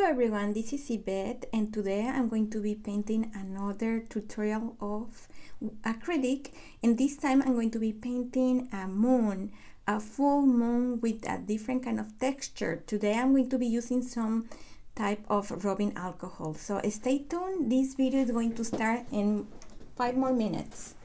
everyone, this is Yvette, and today I'm going to be painting another tutorial of acrylic, and this time I'm going to be painting a moon, a full moon with a different kind of texture. Today I'm going to be using some type of rubbing alcohol, so stay tuned. This video is going to start in 5 more minutes.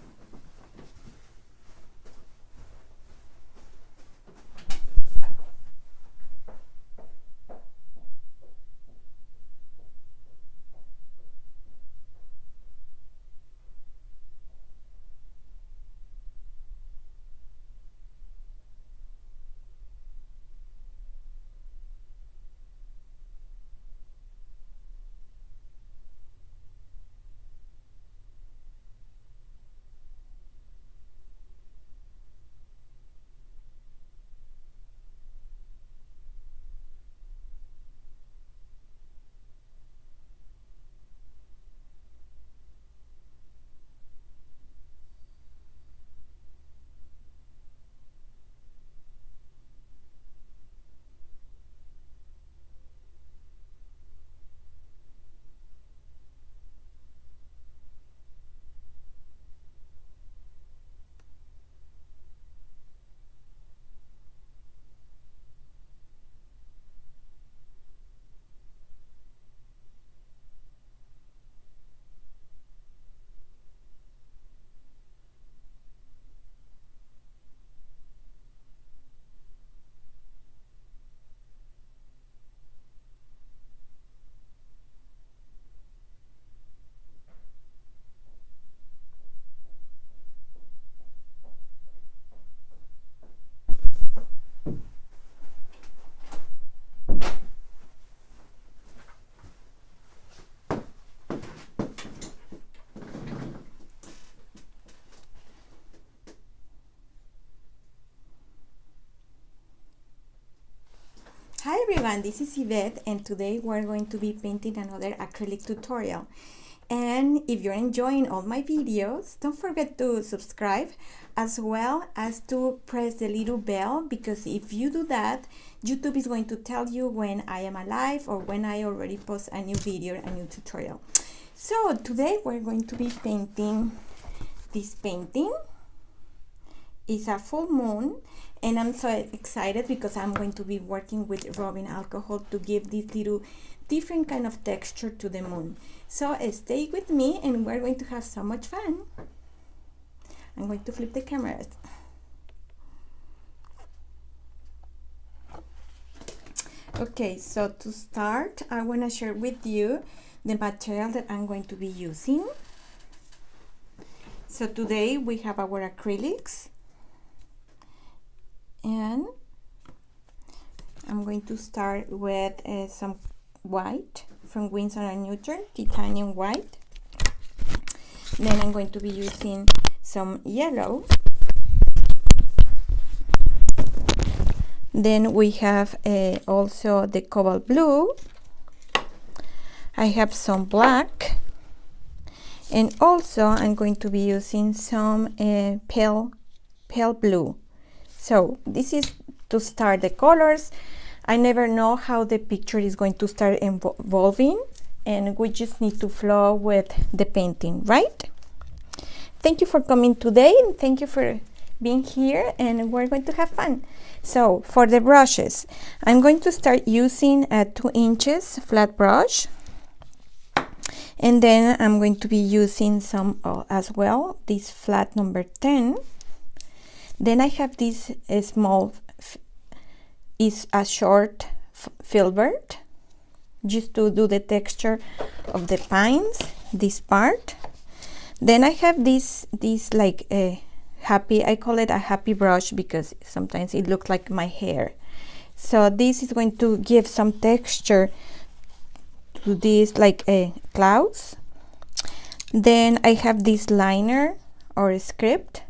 Hi everyone, this is Yvette, and today we're going to be painting another acrylic tutorial. And if you're enjoying all my videos, don't forget to subscribe as well as to press the little bell, because if you do that, YouTube is going to tell you when I am alive or when I already post a new video, a new tutorial. So today we're going to be painting this painting. It's a full moon, and I'm so excited because I'm going to be working with rubbing alcohol to give this little different kind of texture to the moon. So stay with me and we're going to have so much fun. I'm going to flip the cameras. Okay, so to start, I want to share with you the material that I'm going to be using. So today we have our acrylics, and I'm going to start with some white from Winsor & Newton, titanium white. Then I'm going to be using some yellow. Then we have also the cobalt blue. I have some black, and also I'm going to be using some pale blue. So this is to start the colors. I never know how the picture is going to start evolving, and we just need to flow with the painting, right? Thank you for coming today, and thank you for being here, and we're going to have fun. So for the brushes, I'm going to start using a 2 inches flat brush, and then I'm going to be using some as well, this flat number 10. Then I have this small, is a short filbert, just to do the texture of the pines, this part. Then I have this like a happy, I call it a happy brush because sometimes it looks like my hair. So this is going to give some texture to this like a clouds. Then I have this liner or a script,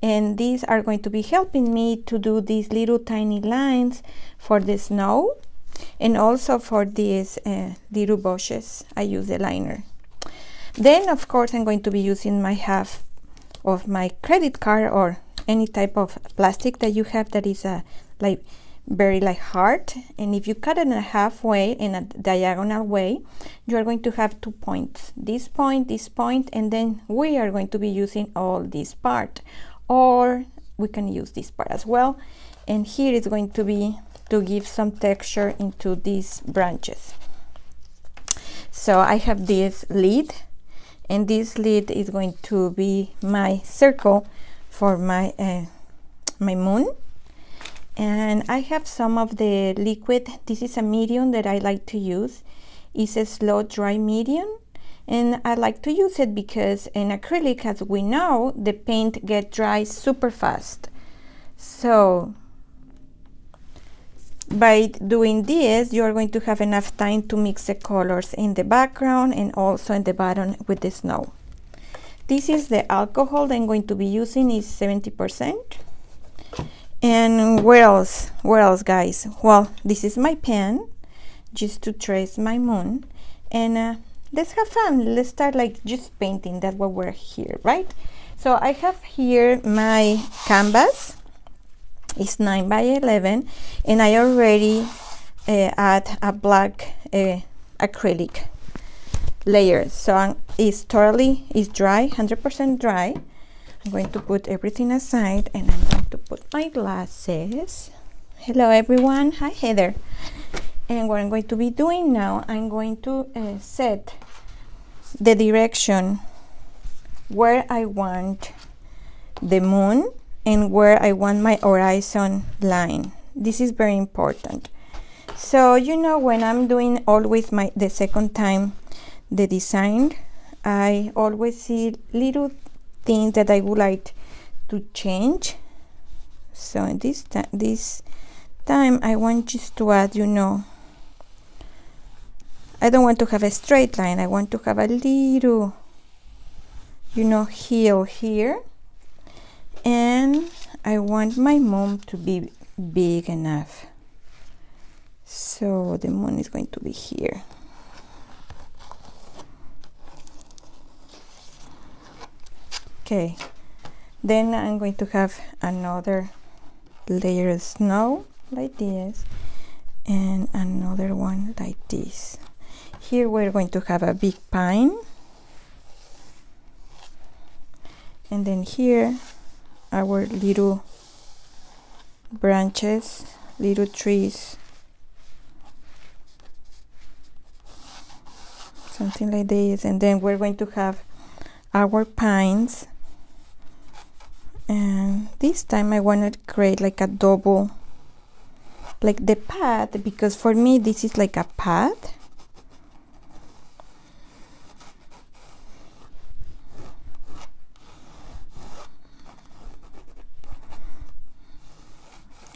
and these are going to be helping me to do these little tiny lines for the snow, and also for these little bushes I use the liner. Then of course I'm going to be using my half of my credit card or any type of plastic that you have that is like very like hard, and if you cut it in a halfway in a diagonal way, you are going to have 2 points, this point, and then we are going to be using all this part, or we can use this part as well, and here is going to be to give some texture into these branches. So I have this lid, and this lid is going to be my circle for my my moon. And I have some of the liquid. This is a medium that I like to use. It's a slow dry medium, and I like to use it because in acrylic, as we know, the paint gets dry super fast. So by doing this, you are going to have enough time to mix the colors in the background and also in the bottom with the snow. This is the alcohol that I'm going to be using, is 70%. And where else, guys? Well, this is my pen, just to trace my moon. And let's have fun. Let's start like just painting. That's what we're here, right? So I have here my canvas. It's 9 by 11, and I already add a black acrylic layer. So it's dry, 100% dry. I'm going to put everything aside, and I'm going to put my glasses. Hello everyone, hi Heather. And what I'm going to be doing now, I'm going to set the direction where I want the moon and where I want my horizon line. This is very important. So you know, when I'm doing always the second time the design, I always see little things that I would like to change. So in this time I want just to add, you know, I don't want to have a straight line, I want to have a little, you know, heel here, and I want my moon to be big enough. So the moon is going to be here. Okay, then I'm going to have another layer of snow like this, and another one like this. Here we're going to have a big pine, and then here our little branches, little trees, something like this. And then we're going to have our pines. And this time I want to create like a double, like the path, because for me this is like a path.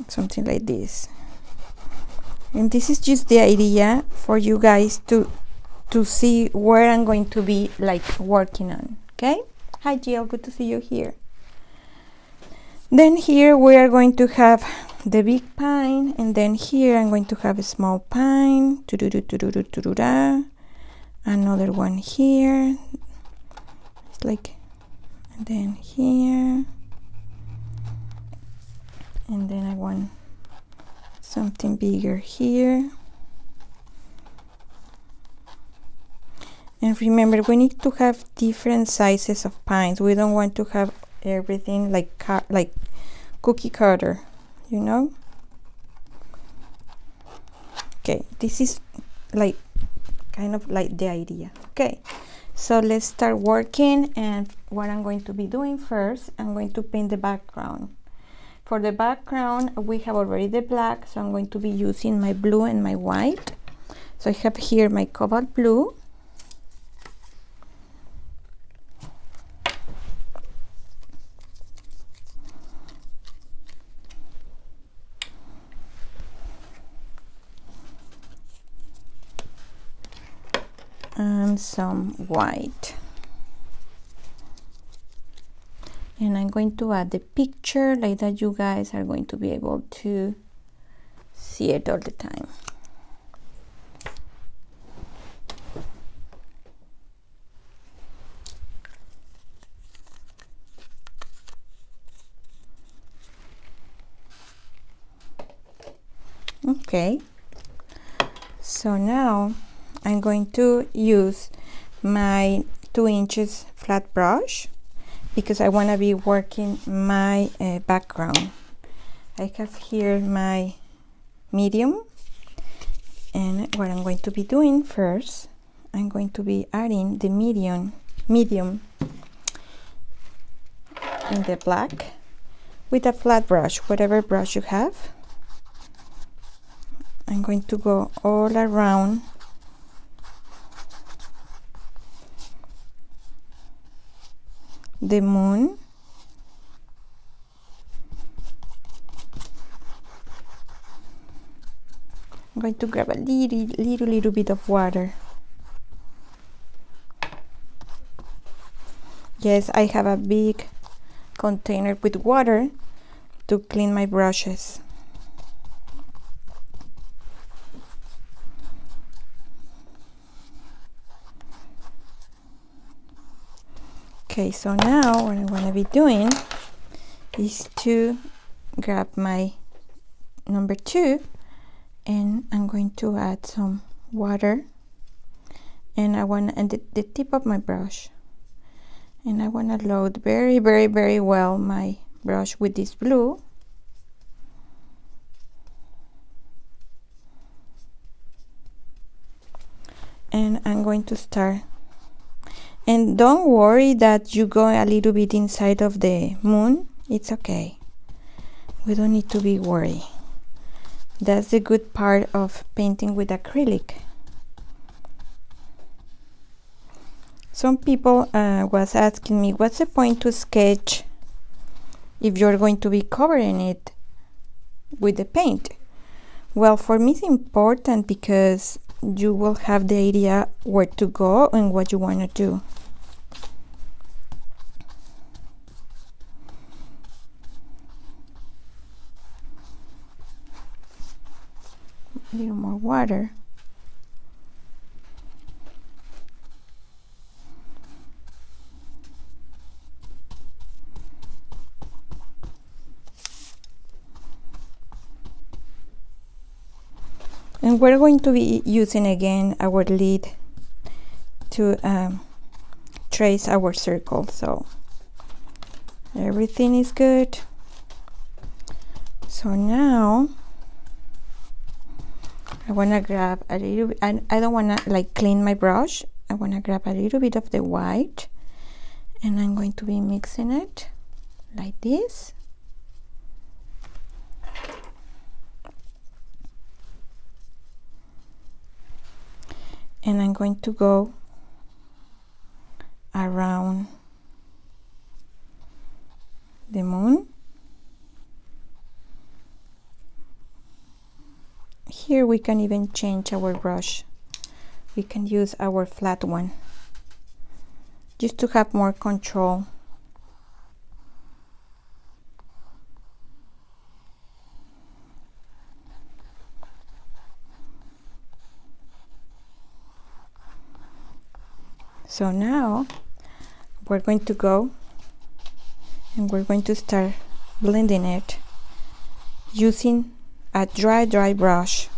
Something like this. And this is just the idea for you guys to see where I'm going to be like working on. Okay, hi Jill, good to see you here. Then here we are going to have the big pine, and then here I'm going to have a small pine, another one here, it's like, and then here, and then I want something bigger here. And remember, we need to have different sizes of pines. We don't want to have everything like cookie cutter, you know. Okay, this is like kind of like the idea. Okay, so let's start working, and what I'm going to be doing first, I'm going to paint the background. For the background we have already the black, so I'm going to be using my blue and my white. So I have here my cobalt blue, and some white, and I'm going to add the picture like that. You guys are going to be able to see it all the time. Okay, so now I'm going to use my 2 inches flat brush because I want to be working my background. I have here my medium, and what I'm going to be doing first, I'm going to be adding the medium in the black with a flat brush, whatever brush you have. I'm going to go all around the moon. I'm going to grab a little bit of water. Yes, I have a big container with water to clean my brushes. Okay, so now what I want to be doing is to grab my number 2, and I'm going to add some water, and I want to the tip of my brush, and I want to load very well my brush with this blue. And I'm going to start. And don't worry that you go a little bit inside of the moon. It's okay. We don't need to be worried. That's the good part of painting with acrylic. Some people was asking me, what's the point to sketch if you're going to be covering it with the paint? Well, for me it's important because you will have the idea where to go and what you want to do. A little more water. And we're going to be using again our lead to trace our circle, so everything is good. So now I want to grab a little bit, I don't want to like clean my brush. I want to grab a little bit of the white, and I'm going to be mixing it like this. And I'm going to go around the moon. Here we can even change our brush. We can use our flat one just to have more control. So now we're going to go and we're going to start blending it using a dry brush.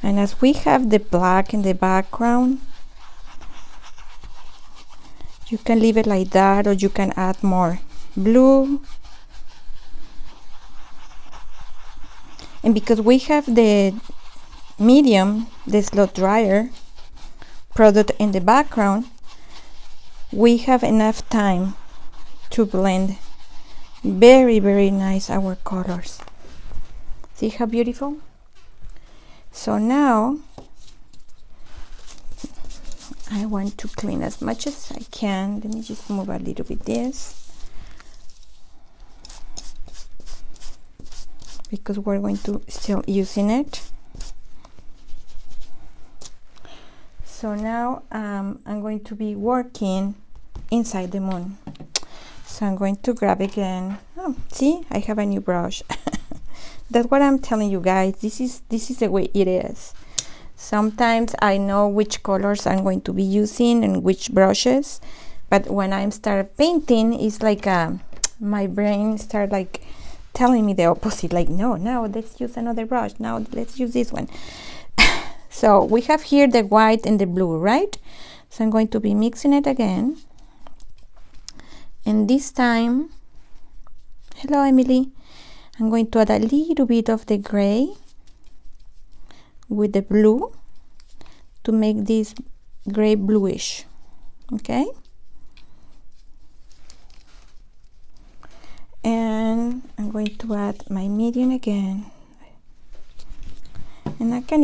And as we have the black in the background, you can leave it like that, or you can add more blue. And because we have the medium, the slot dryer product in the background, we have enough time to blend very nice our colors. See how beautiful? So now I want to clean as much as I can. Let me just move a little bit this, because we're going to still using it. So now I'm going to be working inside the moon. So I'm going to grab again. Oh, see, I have a new brush. That's what I'm telling you guys. This is the way it is. Sometimes I know which colors I'm going to be using and which brushes, but when I start painting, it's like my brain start like telling me the opposite, like no, let's use another brush, now let's use this one. So we have here the white and the blue, right? So I'm going to be mixing it again, and this time, hello Emilie, I'm going to add a little bit of the gray with the blue to make this gray bluish. Okay, and I'm going to add my medium again, and you can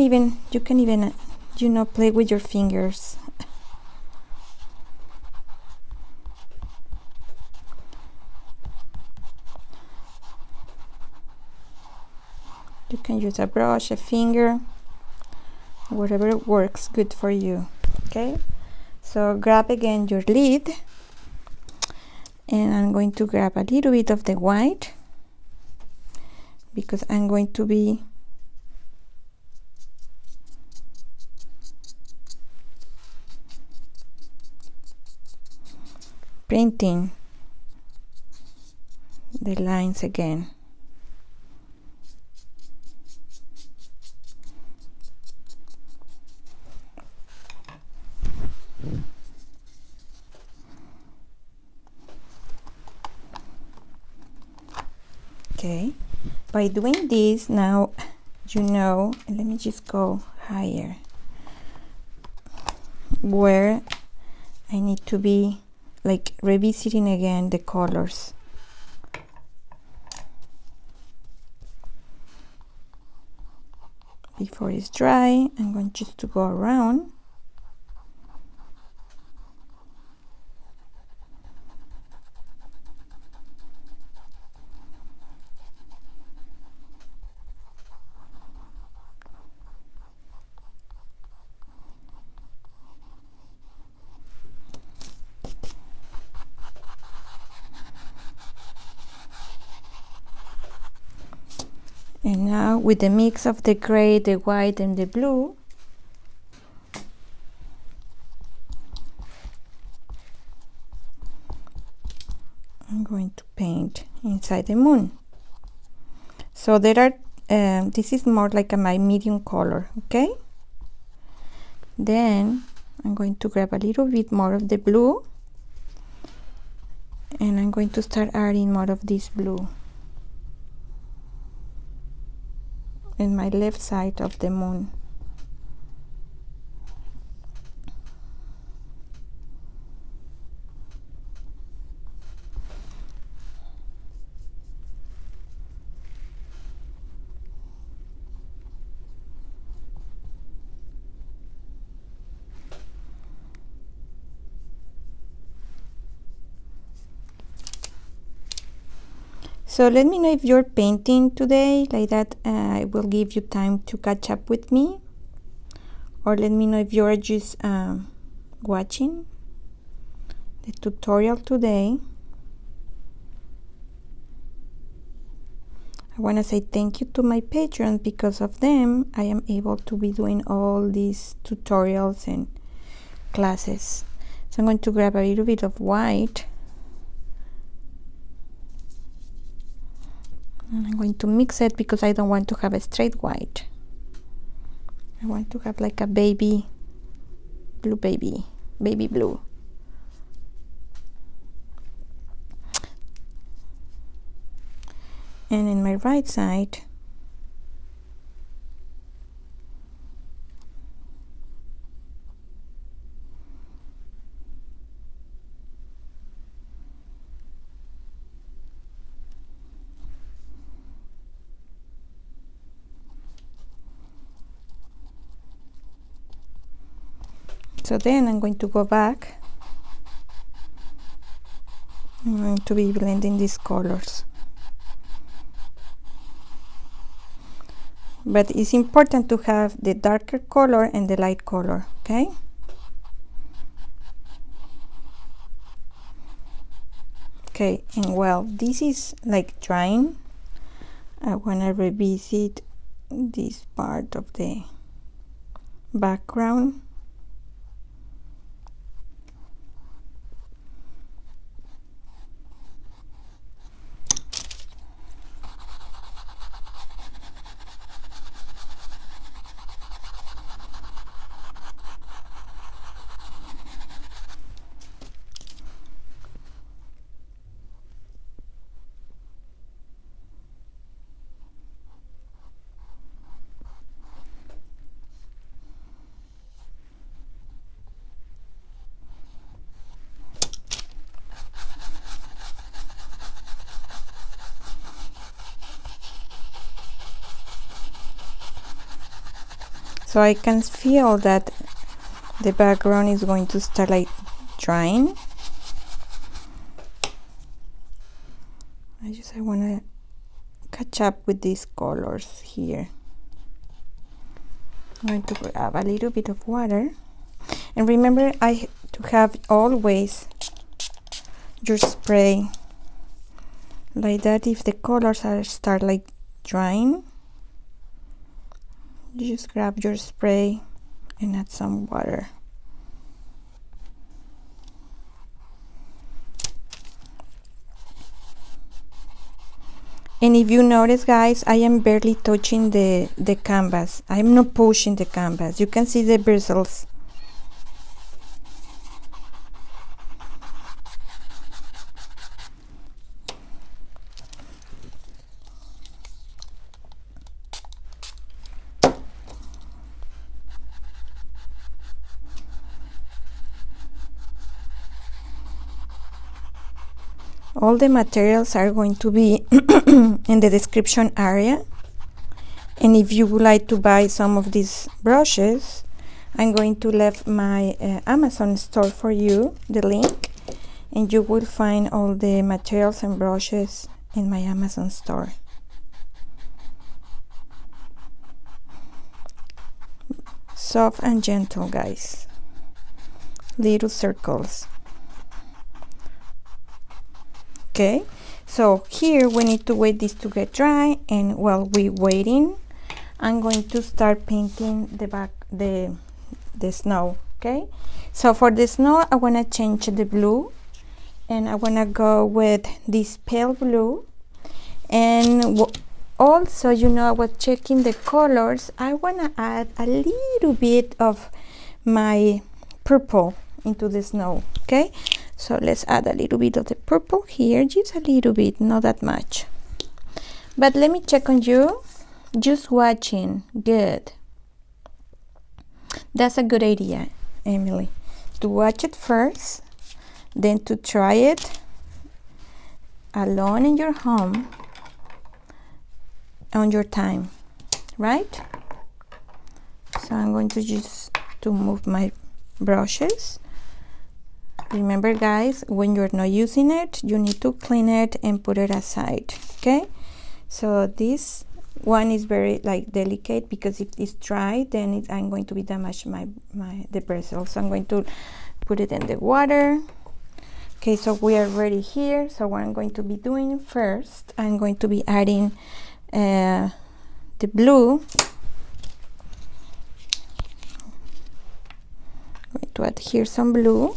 even you know, play with your fingers. You can use a brush, a finger, whatever works good for you. Okay, so grab again your lid, and I'm going to grab a little bit of the white because I'm going to be painting the lines again. Okay, by doing this now, you know, and let me just go higher, where I need to be like revisiting again the colors. Before it's dry, I'm going just to go around. And now with the mix of the gray, the white and the blue, I'm going to paint inside the moon. So there are, this is more like my medium color, okay? Then I'm going to grab a little bit more of the blue, and I'm going to start adding more of this blue in my left side of the moon. So let me know if you're painting today, like that I will give you time to catch up with me, or let me know if you're just watching the tutorial today. I want to say thank you to my patrons. Because of them I am able to be doing all these tutorials and classes. So I'm going to grab a little bit of white, and I'm going to mix it because I don't want to have a straight white. I want to have like a baby blue. And in my right side, so then I'm going to go back. I'm going to be blending these colors. But it's important to have the darker color and the light color, okay? Okay, and while this is like drying, I want to revisit this part of the background. So I can feel that the background is going to start like drying. I want to catch up with these colors here. I'm going to grab a little bit of water, and remember to have always your spray like that. If the colors start like drying, you just grab your spray and add some water. And if you notice, guys, I am barely touching the canvas. I'm not pushing the canvas. You can see the bristles. All the materials are going to be in the description area, and if you would like to buy some of these brushes, I'm going to leave my Amazon store for you, the link, and you will find all the materials and brushes in my Amazon store. Soft and gentle, guys. Little circles. Okay, so here we need to wait this to get dry, and while we're waiting, I'm going to start painting the snow. Okay, so for the snow, I want to change the blue, and I want to go with this pale blue. And also, you know, I was checking the colors. I want to add a little bit of my purple into the snow. Okay, so let's add a little bit of the purple here, just a little bit, not that much. But let me check on you. Just watching. Good. That's a good idea, Emilie. To watch it first, then to try it alone in your home on your time, right? So I'm going to just to move my brushes. Remember, guys, when you're not using it, you need to clean it and put it aside. Okay, so this one is very like delicate, because if it's dry, then I'm going to be damage the bristles. So I'm going to put it in the water. Okay, so we are ready here. So what I'm going to be doing first, I'm going to be adding the blue. I'm going to add here some blue.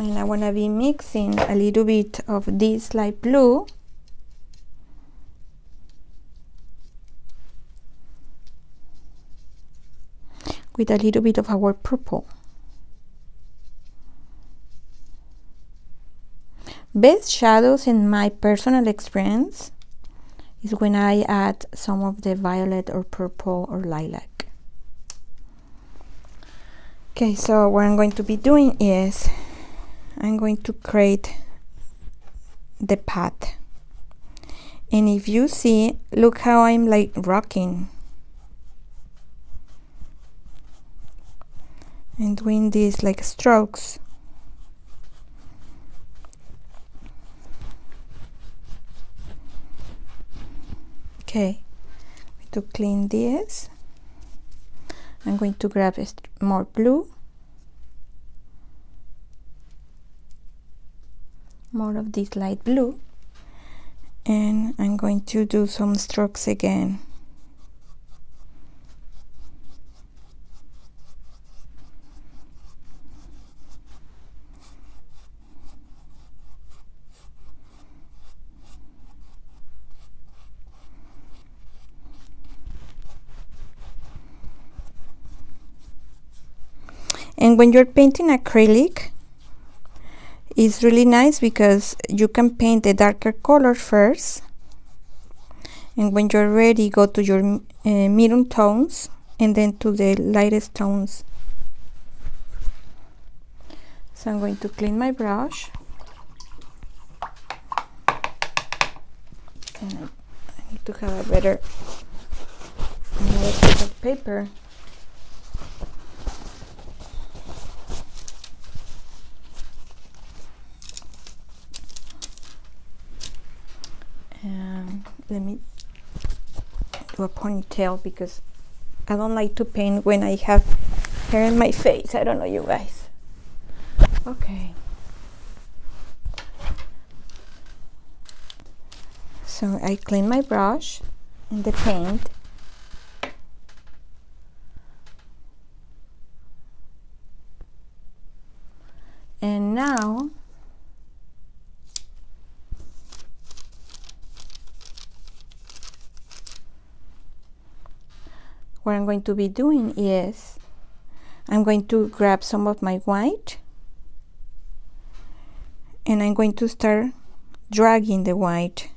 And I want to be mixing a little bit of this light blue with a little bit of our purple. Best shadows, in my personal experience, is when I add some of the violet or purple or lilac. Okay, so what I'm going to be doing is I'm going to create the path. And if you see, look how I'm like rocking and doing these like strokes. Okay, to clean this. I'm going to grab more blue, more of this light blue, and I'm going to do some strokes again. And when you're painting acrylic, it's really nice because you can paint the darker color first, and when you're ready, go to your medium tones and then to the lightest tones. So I'm going to clean my brush, and I need to have a better piece of paper. Let me do a ponytail because I don't like to paint when I have hair in my face. I don't know, you guys. Okay. So I clean my brush and the paint. And now what I'm going to be doing is I'm going to grab some of my white and I'm going to start dragging the white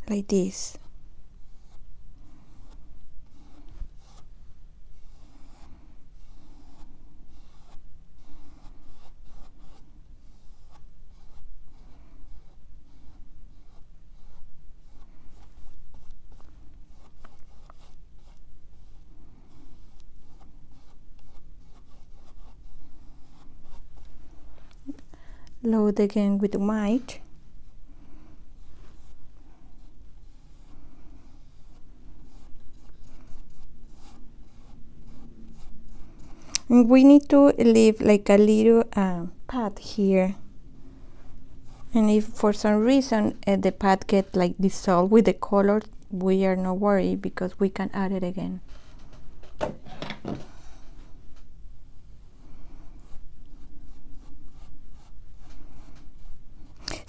like this. Load again with white. And we need to leave like a little pad here. And if for some reason the pad get like dissolved with the color, we are not worried because we can add it again.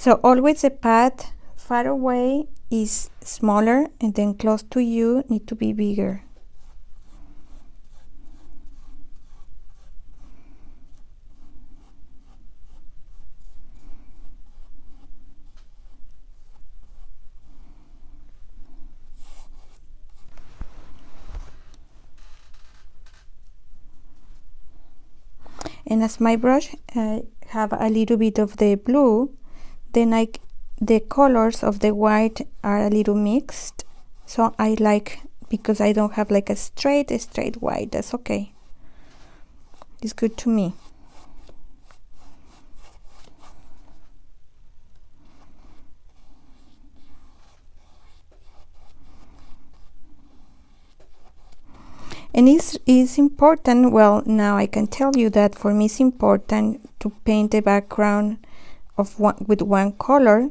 So always the pad far away is smaller and then close to you need to be bigger. And as my brush have a little bit of the blue, then the colors of the white are a little mixed, so I like, because I don't have like a straight white. That's okay, it's good to me. And it's important, well, now I can tell you that for me it's important to paint the background of with one color,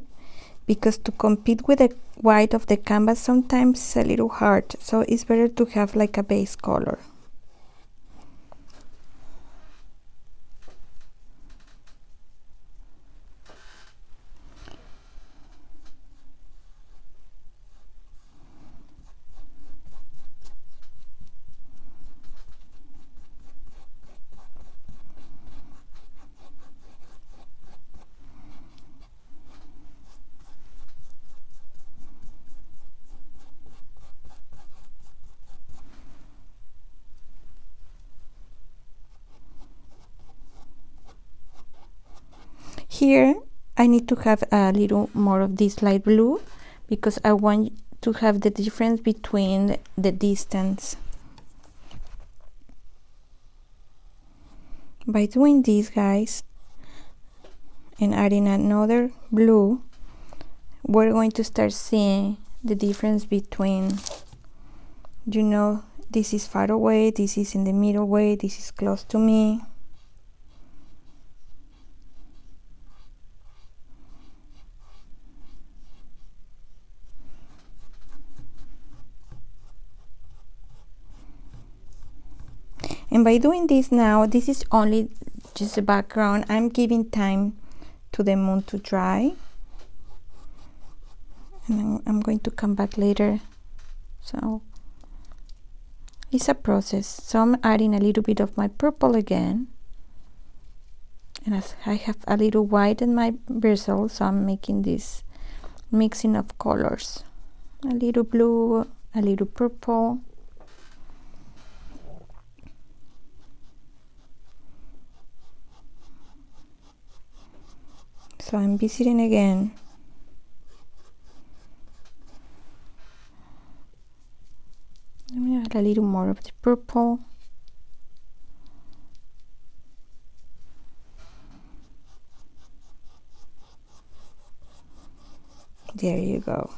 because to compete with the white of the canvas sometimes is a little hard, so it's better to have like a base color. Here I need to have a little more of this light blue because I want to have the difference between the distance. By doing this, guys, and adding another blue, we're going to start seeing the difference between, you know, This is far away, this is in the middle way, this is close to me. And by doing this now, this is only just a background. I'm giving time to the moon to dry. And I'm going to come back later. So it's a process. So I'm adding a little bit of my purple again. And as I have a little white in my bristle, so I'm making this mixing of colors. A little blue, a little purple. So I'm visiting again. Let me add a little more of the purple. There you go.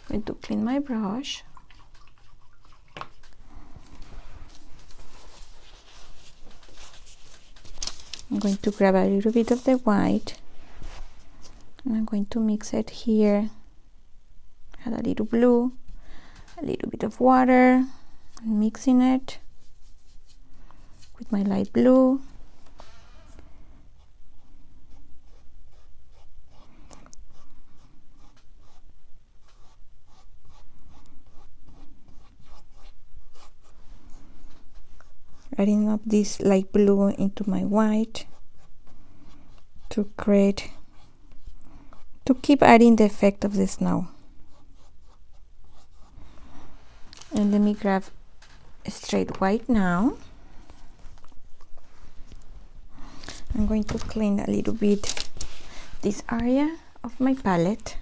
I'm going to clean my brush. I'm going to grab a little bit of the white and I'm going to mix it here. Add a little blue, a little bit of water, and mixing it with my light blue. Adding up this light blue into my white to keep adding the effect of the snow. And let me grab a straight white now. I'm going to clean a little bit this area of my palette.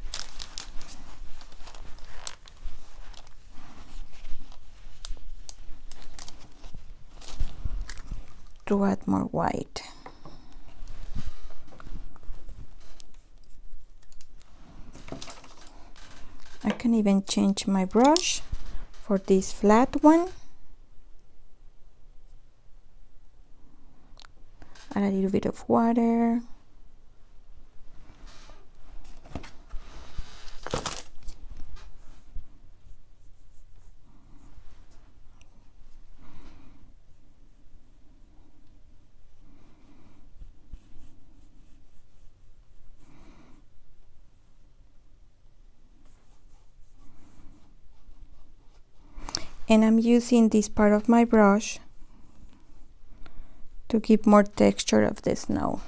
To add more white. I can even change my brush for this flat one. Add a little bit of water. And I'm using this part of my brush to give more texture of the snow.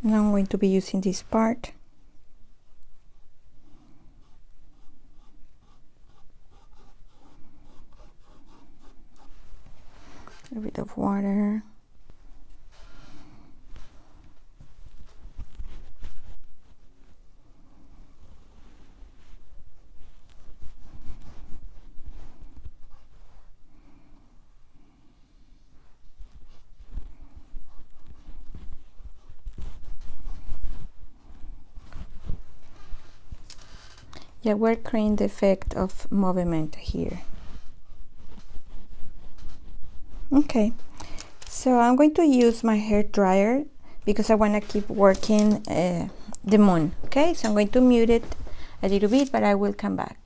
Now I'm going to be using this part. A bit of water. Yeah, we're creating the effect of movement here. Okay, so I'm going to use my hair dryer because I want to keep working the moon. Okay, so I'm going to mute it a little bit, but I will come back.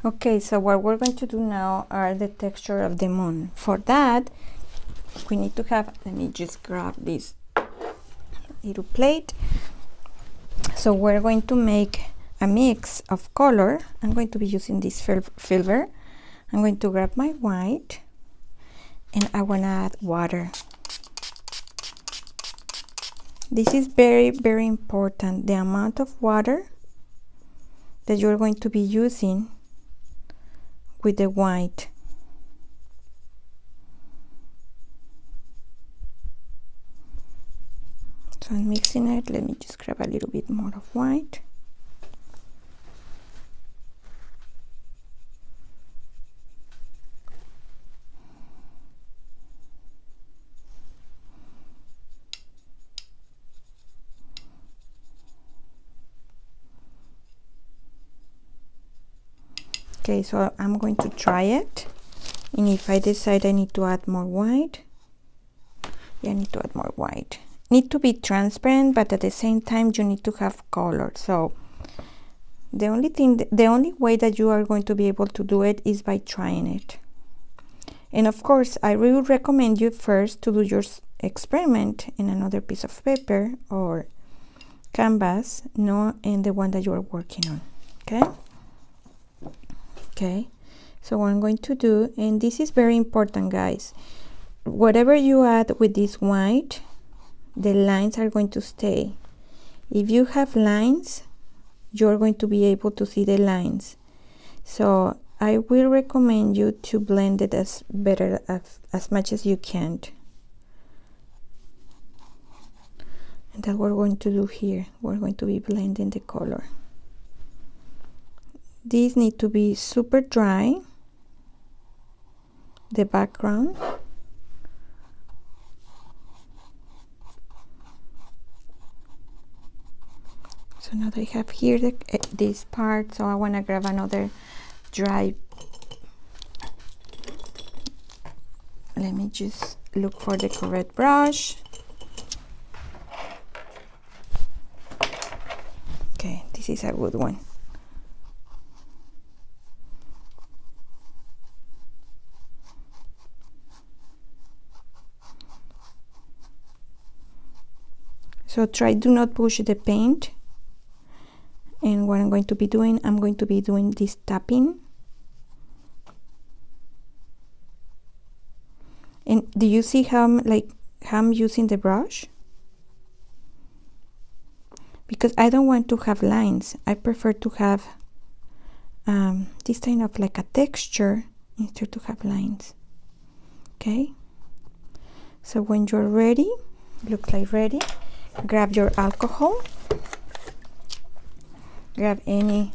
Okay, so what we're going to do now are the texture of the moon. For that, we need to have, let me just grab this little plate. So we're going to make a mix of color. I'm going to be using this filbert. I'm going to grab my white and I want to add water. This is very, very important, the amount of water that you're going to be using with the white. So I'm mixing it. Let me just grab a little bit more of white. Okay, so I'm going to try it, and if I decide I need to add more white, yeah, I need to add more white. Need to be transparent, but at the same time you need to have color. So the only way that you are going to be able to do it is by trying it. And of course, I really recommend you first to do your experiment in another piece of paper or canvas, not in the one that you are working on. Okay, so what I'm going to do, and this is very important, guys, whatever you add with this white, the lines are going to stay. If you have lines, you're going to be able to see the lines. So I will recommend you to blend it as much as you can. And that's what we're going to do here. We're going to be blending the color. These need to be super dry, the background. So now that I have here this part, so I want to grab another dry. Let me just look for the correct brush. Okay, this is a good one. So do not push the paint. And what I'm going to be doing, I'm going to be doing this tapping. And do you see how I'm using the brush? Because I don't want to have lines. I prefer to have this kind of like a texture instead to have lines. Okay. So when you're ready, look like ready, grab your alcohol. Grab any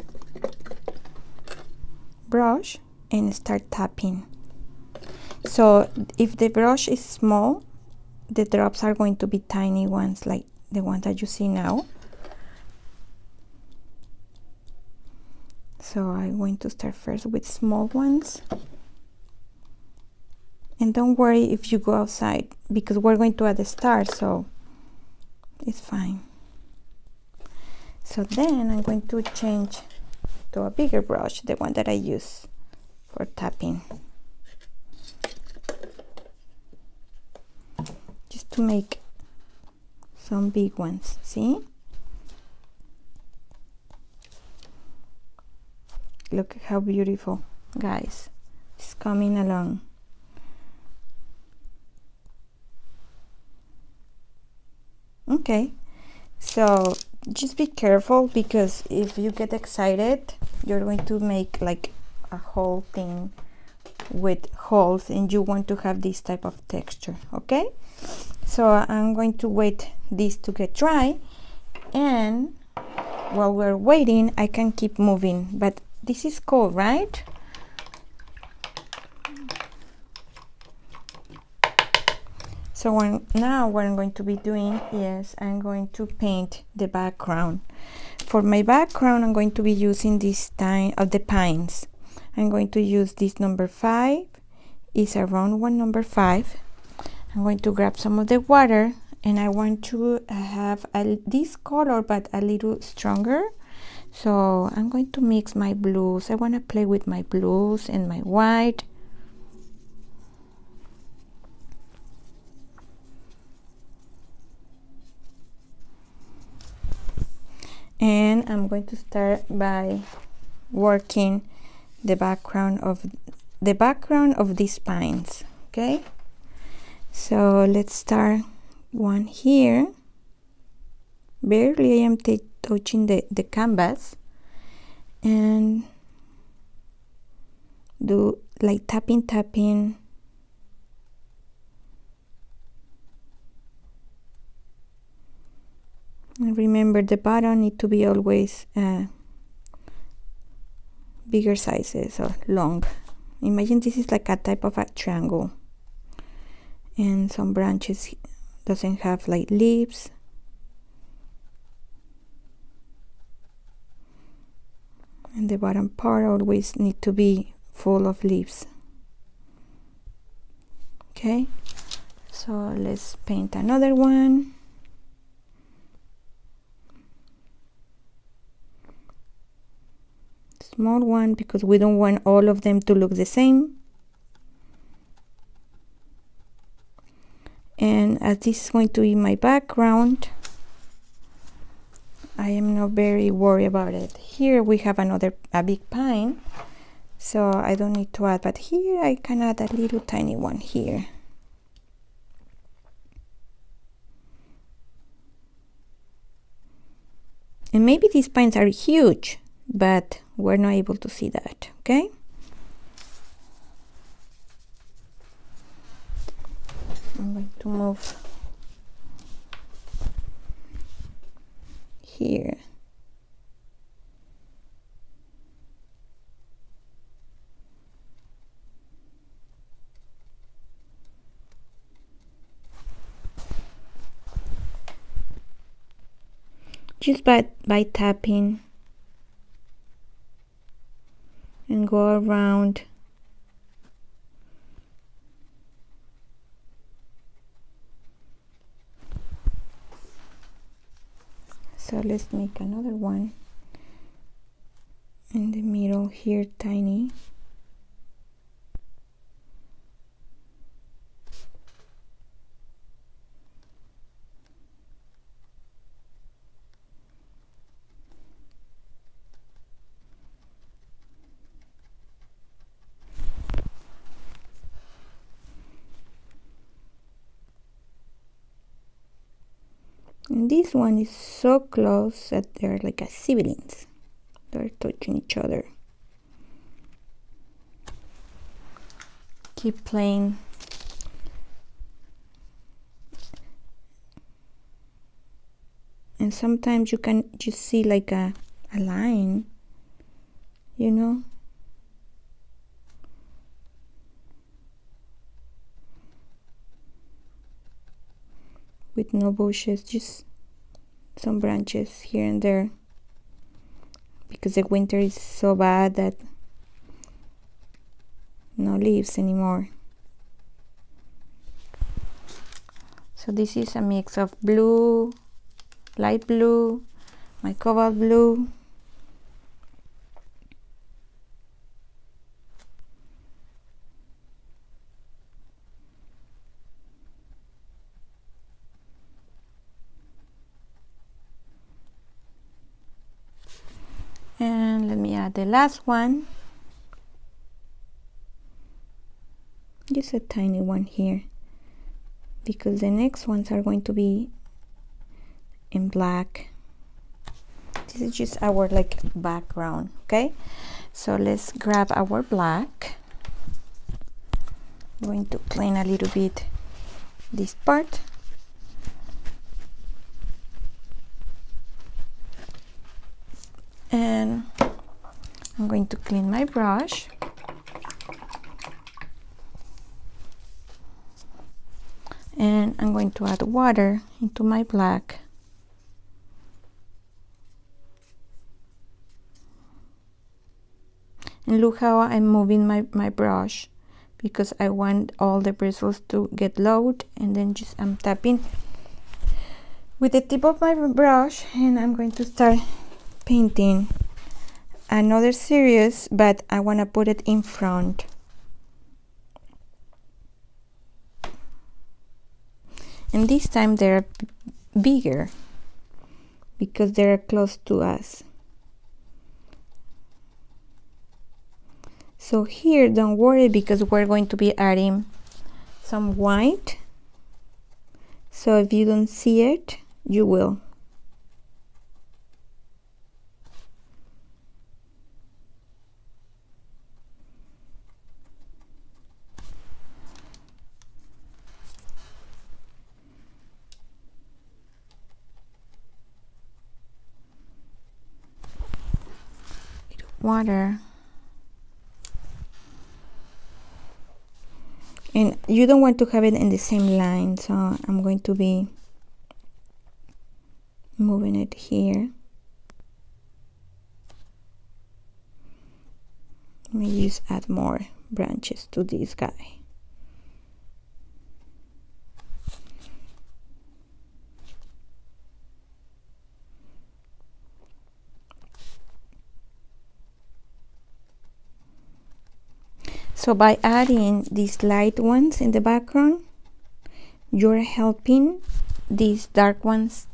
brush and start tapping. So if the brush is small, the drops are going to be tiny ones, like the one that you see now. So I'm going to start first with small ones. And don't worry if you go outside, because we're going to add a star, so it's fine. So then I'm going to change to a bigger brush, the one that I use for tapping. Just to make some big ones, see? Look how beautiful, guys. It's coming along. Okay, so just be careful, because if you get excited, you're going to make like a whole thing with holes, and you want to have this type of texture. Okay, so I'm going to wait this to get dry, and while we're waiting I can keep moving. But this is cool, right? So now what I'm going to be doing is I'm going to paint the background. For my background, I'm going to be using this kind of the pines. I'm going to use this number 5. It's a round one, number 5. I'm going to grab some of the water, and I want to have this color but a little stronger. So I'm going to mix my blues. I want to play with my blues and my white. And I'm going to start by working the background of these pines. Okay, so let's start one here. Barely I am touching the canvas, and do like tapping. And remember, the bottom need to be always bigger sizes or long. Imagine this is like a type of a triangle, and some branches doesn't have like leaves. And the bottom part always need to be full of leaves. Okay, so let's paint another one. Small one, because we don't want all of them to look the same. And as this is going to be my background, I am not very worried about it. Here we have a big pine, so I don't need to add, but here I can add a little tiny one here. And maybe these pines are huge, but we're not able to see that. Okay, I'm going to move here. Just by tapping and go around. So let's make another one in the middle here, tiny. And this one is so close that they're like a siblings. They're touching each other. Keep playing. And sometimes you can just see like a line, you know. With no bushes, just some branches here and there, because the winter is so bad that no leaves anymore. So this is a mix of blue, light blue, my cobalt blue, and let me add the last one, just a tiny one here, because the next ones are going to be in black. This is just our like background. Okay, so let's grab our black. I'm going to clean a little bit this part. And I'm going to clean my brush. And I'm going to add water into my black. And look how I'm moving my brush, because I want all the bristles to get loud, and then just I'm tapping with the tip of my brush, and I'm going to start painting another series, but I want to put it in front. And this time they're bigger because they're close to us. So here, don't worry, because we're going to be adding some white. So if you don't see it, you will. Water. And you don't want to have it in the same line, so I'm going to be moving it here. Let me just add more branches to this guy. So by adding these light ones in the background, you're helping these dark ones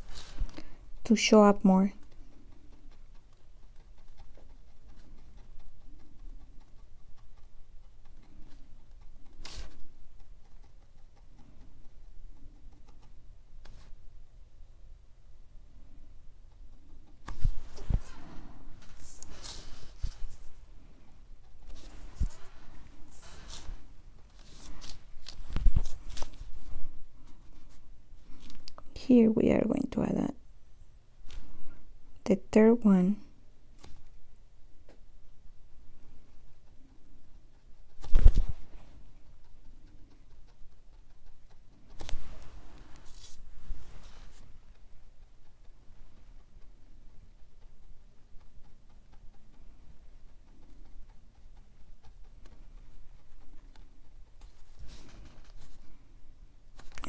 to show up more. Here we are going to add the third one.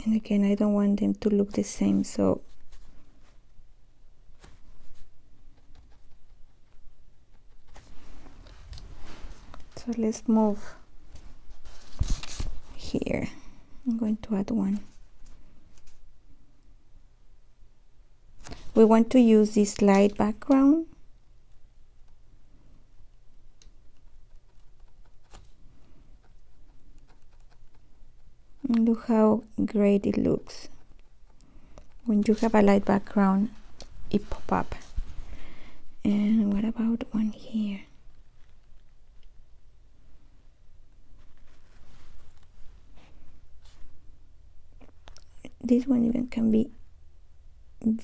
And again, I don't want them to look the same, so let's move here. I'm going to add one. We want to use this light background. And look how great it looks. When you have a light background, it pop up. And what about one here? This one even can be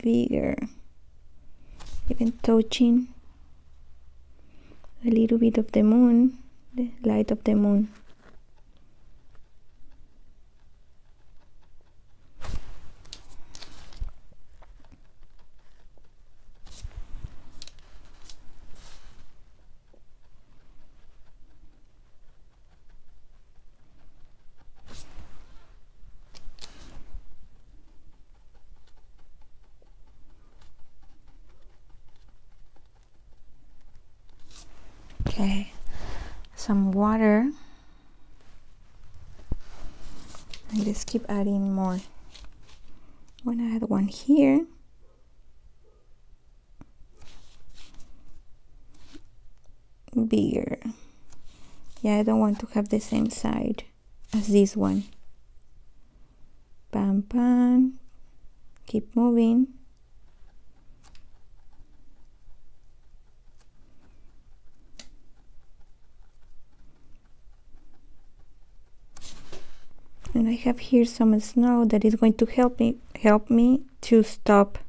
bigger, even touching a little bit of the moon, the light of the moon. Okay, some water, and let's keep adding more. I'm gonna add one here, bigger. Yeah, I don't want to have the same side as this one. Bam, bam, keep moving. And I have here some snow that is going to help me to stop.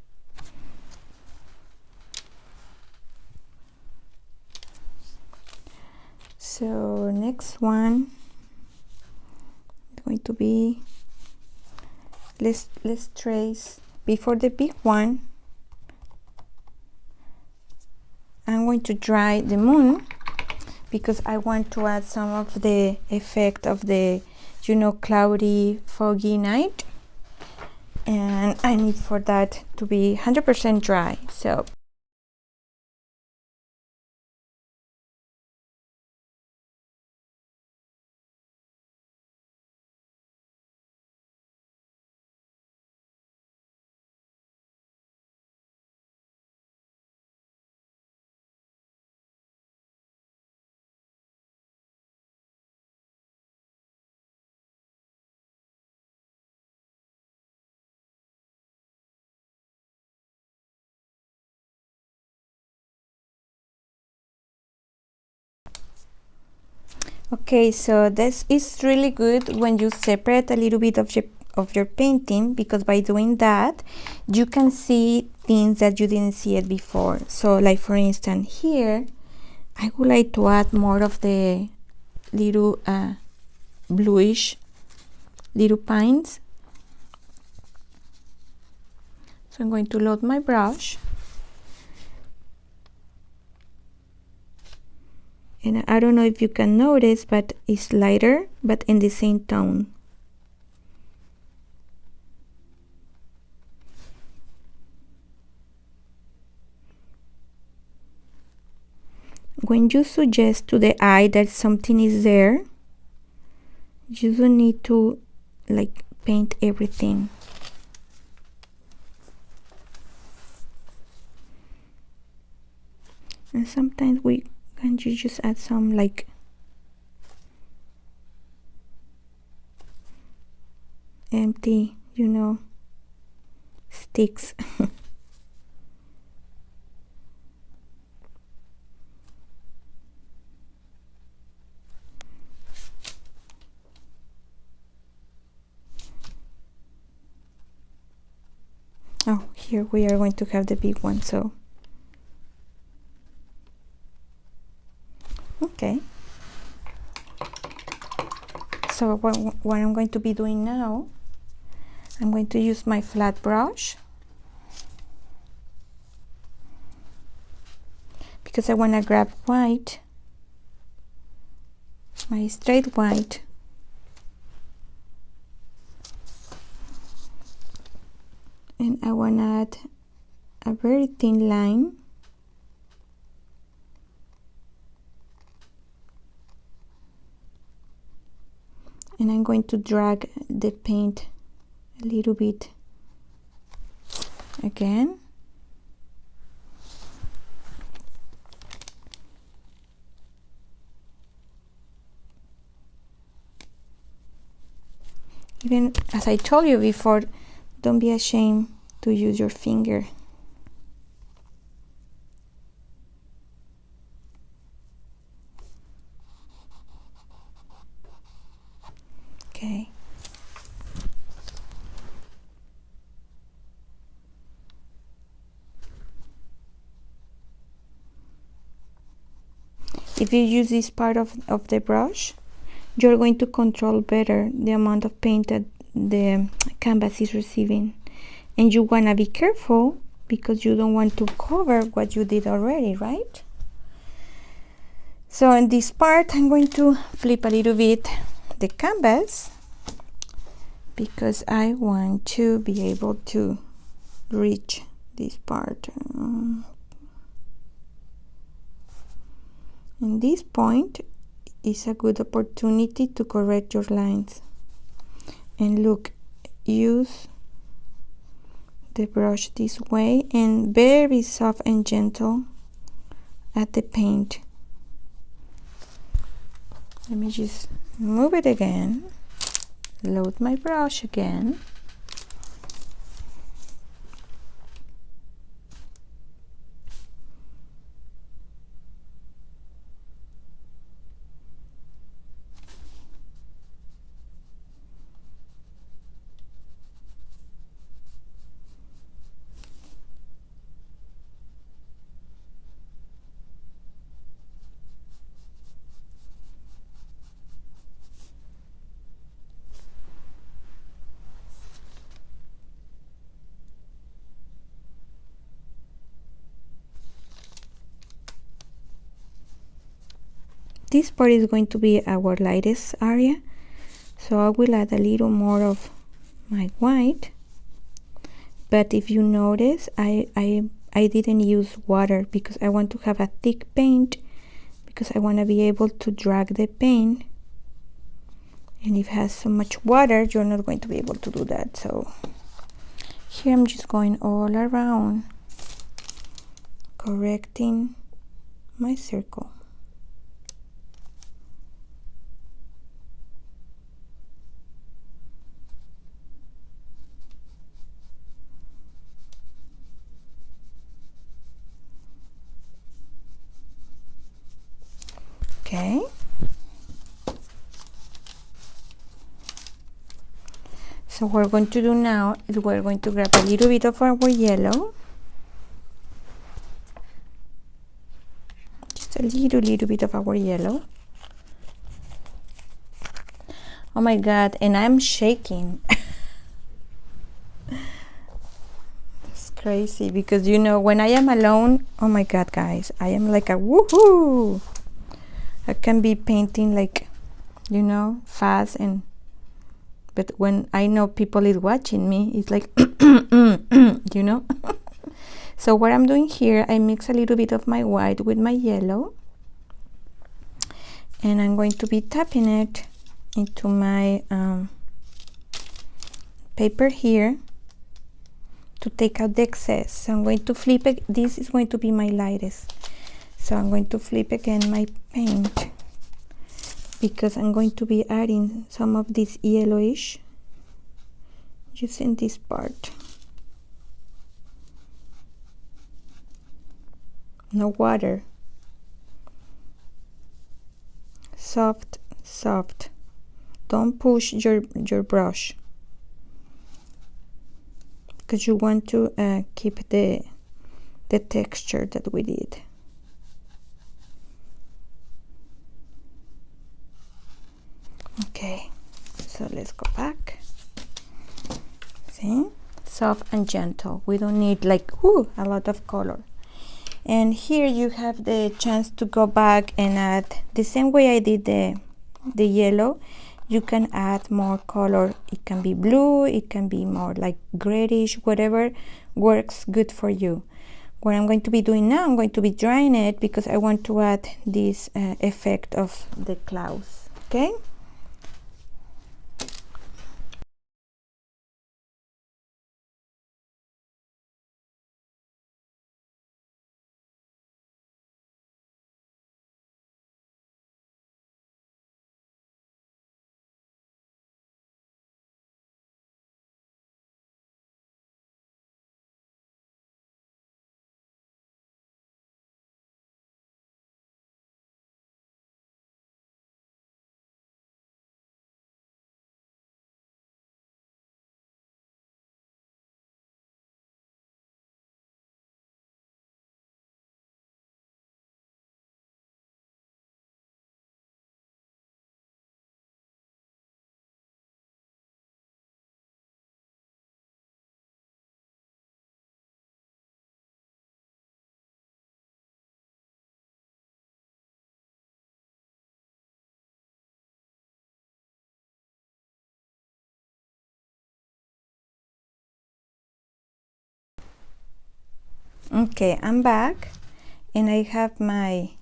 So next one is going to be, let's trace before the big one. I'm going to dry the moon because I want to add some of the effect of the cloudy, foggy night, and I need for that to be 100% dry. So Okay, so this is really good when you separate a little bit of your painting, because by doing that you can see things that you didn't see it before. So like for instance here, I would like to add more of the little bluish little pines. So I'm going to load my brush, and I don't know if you can notice, but it's lighter but in the same tone. When you suggest to the eye that something is there, you don't need to like paint everything. And sometimes you just add some like empty, sticks. Oh, here we are going to have the big one, so okay. So what I'm going to be doing now, I'm going to use my flat brush because I want to grab white, my straight white, and I want to add a very thin line. And I'm going to drag the paint a little bit again. Even as I told you before, don't be ashamed to use your finger. Okay. If you use this part of the brush, you're going to control better the amount of paint that the canvas is receiving. And you want to be careful because you don't want to cover what you did already, right? So in this part, I'm going to flip a little bit the canvas because I want to be able to reach this part. And this point is a good opportunity to correct your lines. And look, use the brush this way and very soft and gentle at the paint. Let me just move it again, load my brush again. This part is going to be our lightest area, so I will add a little more of my white. But if you notice, I didn't use water because I want to have a thick paint, because I want to be able to drag the paint, and if it has so much water, you're not going to be able to do that. So here I'm just going all around, correcting my circle. Okay. So what we're going to do now is we're going to grab a little bit of our yellow, just a little bit of our yellow. Oh my god, and I'm shaking. It's crazy because you know when I am alone, oh my god guys, I am like a woohoo. I can be painting like, you know, fast, and but when I know people is watching me, it's like you know. So what I'm doing here, I mix a little bit of my white with my yellow, and I'm going to be tapping it into my paper here to take out the excess. So I'm going to flip it. This is going to be my lightest, so I'm going to flip again my paint because I'm going to be adding some of this yellowish just in this part. No water. Soft, soft. Don't push your brush because you want to keep the texture that we did. Okay, so let's go back. See, soft and gentle. We don't need like a lot of color. And here you have the chance to go back and add the same way I did the yellow. You can add more color. It can be blue, it can be more like grayish, whatever works good for you. What I'm going to be doing now, I'm going to be drying it because I want to add this effect of the clouds. Okay. Okay, I'm back and I have my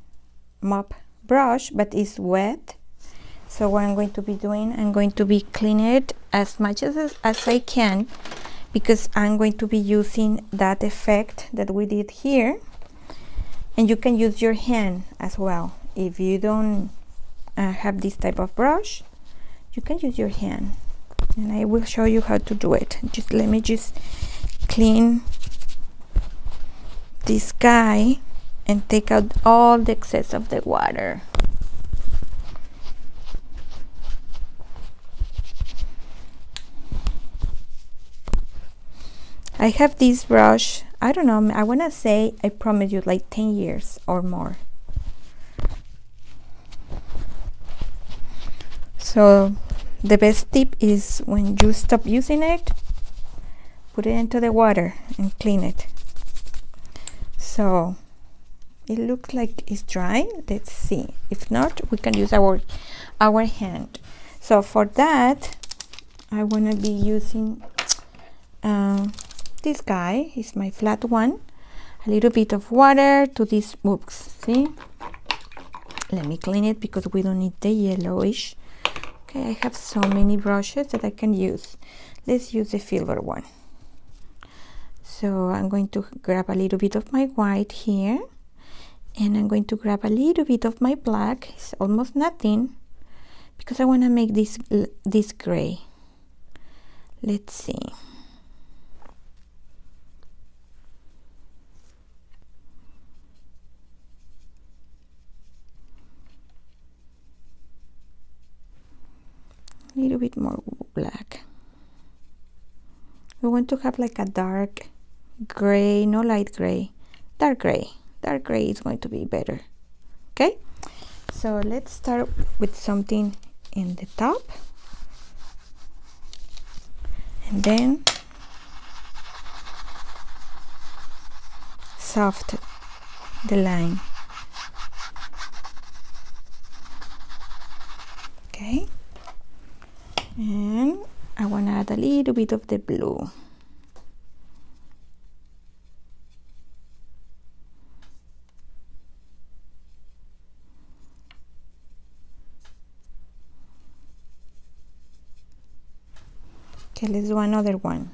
mop brush, but it's wet. So what I'm going to be doing, I'm going to be cleaning it as much as I can because I'm going to be using that effect that we did here. And you can use your hand as well. If you don't have this type of brush, you can use your hand. And I will show you how to do it. Just let me just clean this guy and take out all the excess of the water. I have this brush, I don't know, I want to say, I promise you, like 10 years or more. So the best tip is when you stop using it, put it into the water and clean it. So it looks like it's dry. Let's see. If not, we can use our hand. So for that, I want to be using this guy. Is my flat one. A little bit of water to this. Oops. See? Let me clean it because we don't need the yellowish. Okay, I have so many brushes that I can use. Let's use the silver one. So I'm going to grab a little bit of my white here, and I'm going to grab a little bit of my black. It's almost nothing because I want to make this gray. Let's see. A little bit more black. We want to have like a dark gray, no light gray, dark gray. Dark gray is going to be better. Okay, so let's start with something in the top, and then soft the line. Okay, and I want to add a little bit of the blue. Okay, let's do another one.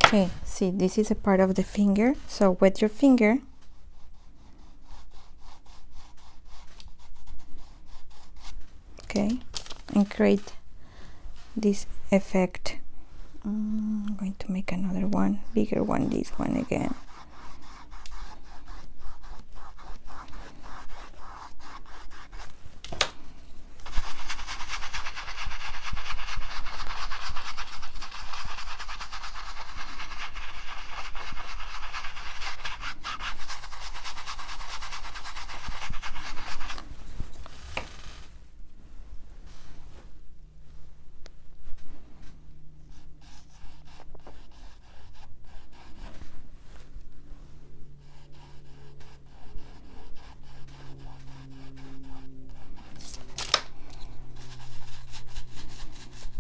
Okay, see, this is a part of the finger, so wet your finger. Okay, and create this effect. I'm going to make another one, bigger one, this one again.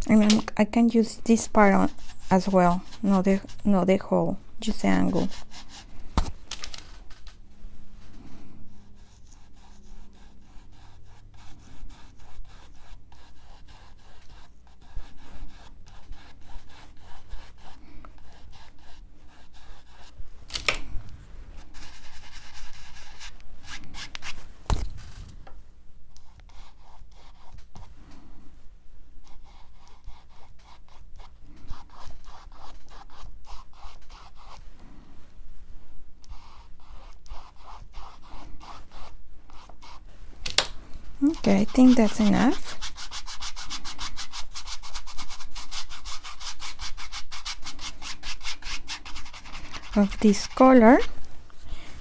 And I can use this part on as well, not the whole, just the angle. Okay, I think that's enough. Of this color.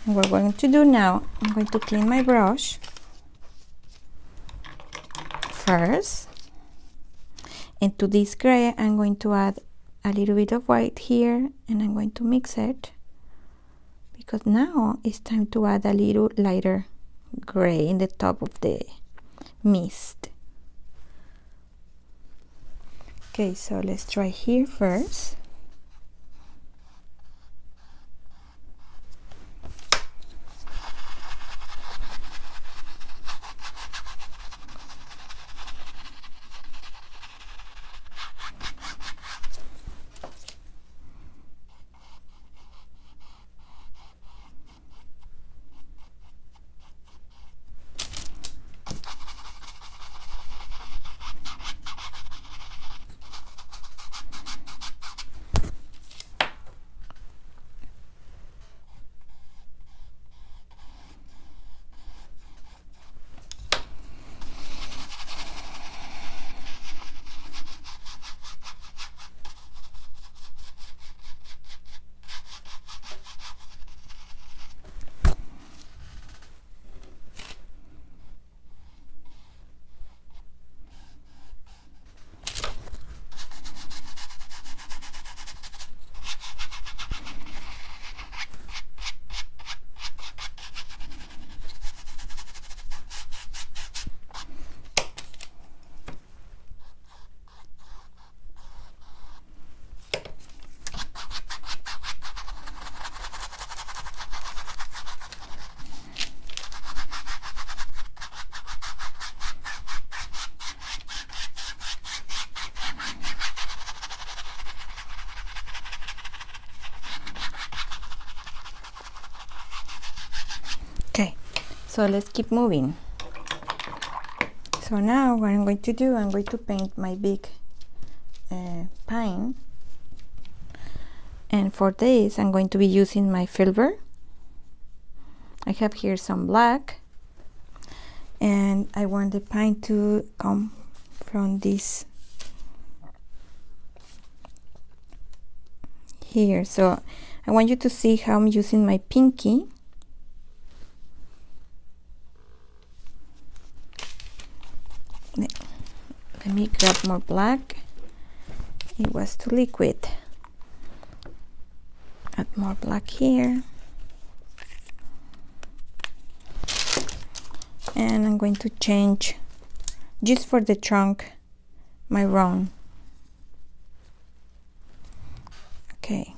And what we're going to do now, I'm going to clean my brush first. And to this gray, I'm going to add a little bit of white here, and I'm going to mix it, because now it's time to add a little lighter gray in the top of the mist. Okay, so let's try here first. So let's keep moving. So now what I'm going to do, I'm going to paint my big pine, and for this I'm going to be using my filbert. I have here some black, and I want the pine to come from this here. So I want you to see how I'm using my pinky. Let me grab more black. It was too liquid. Add more black here. And I'm going to change, just for the trunk, my round. Okay.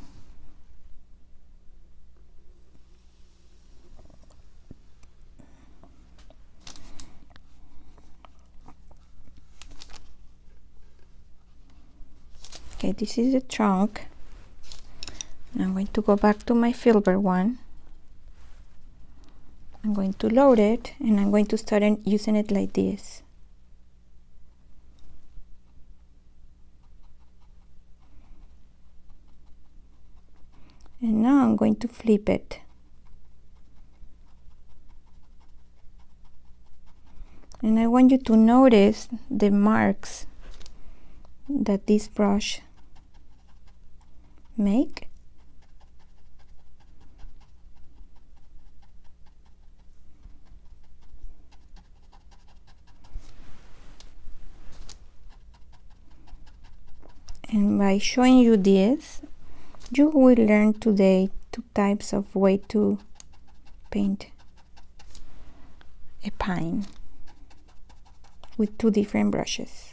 Okay, this is the trunk. Now I'm going to go back to my filbert one. I'm going to load it, and I'm going to start using it like this. And now I'm going to flip it. And I want you to notice the marks that this brush make. And by showing you this, you will learn today 2 types of way to paint a pine with 2 different brushes.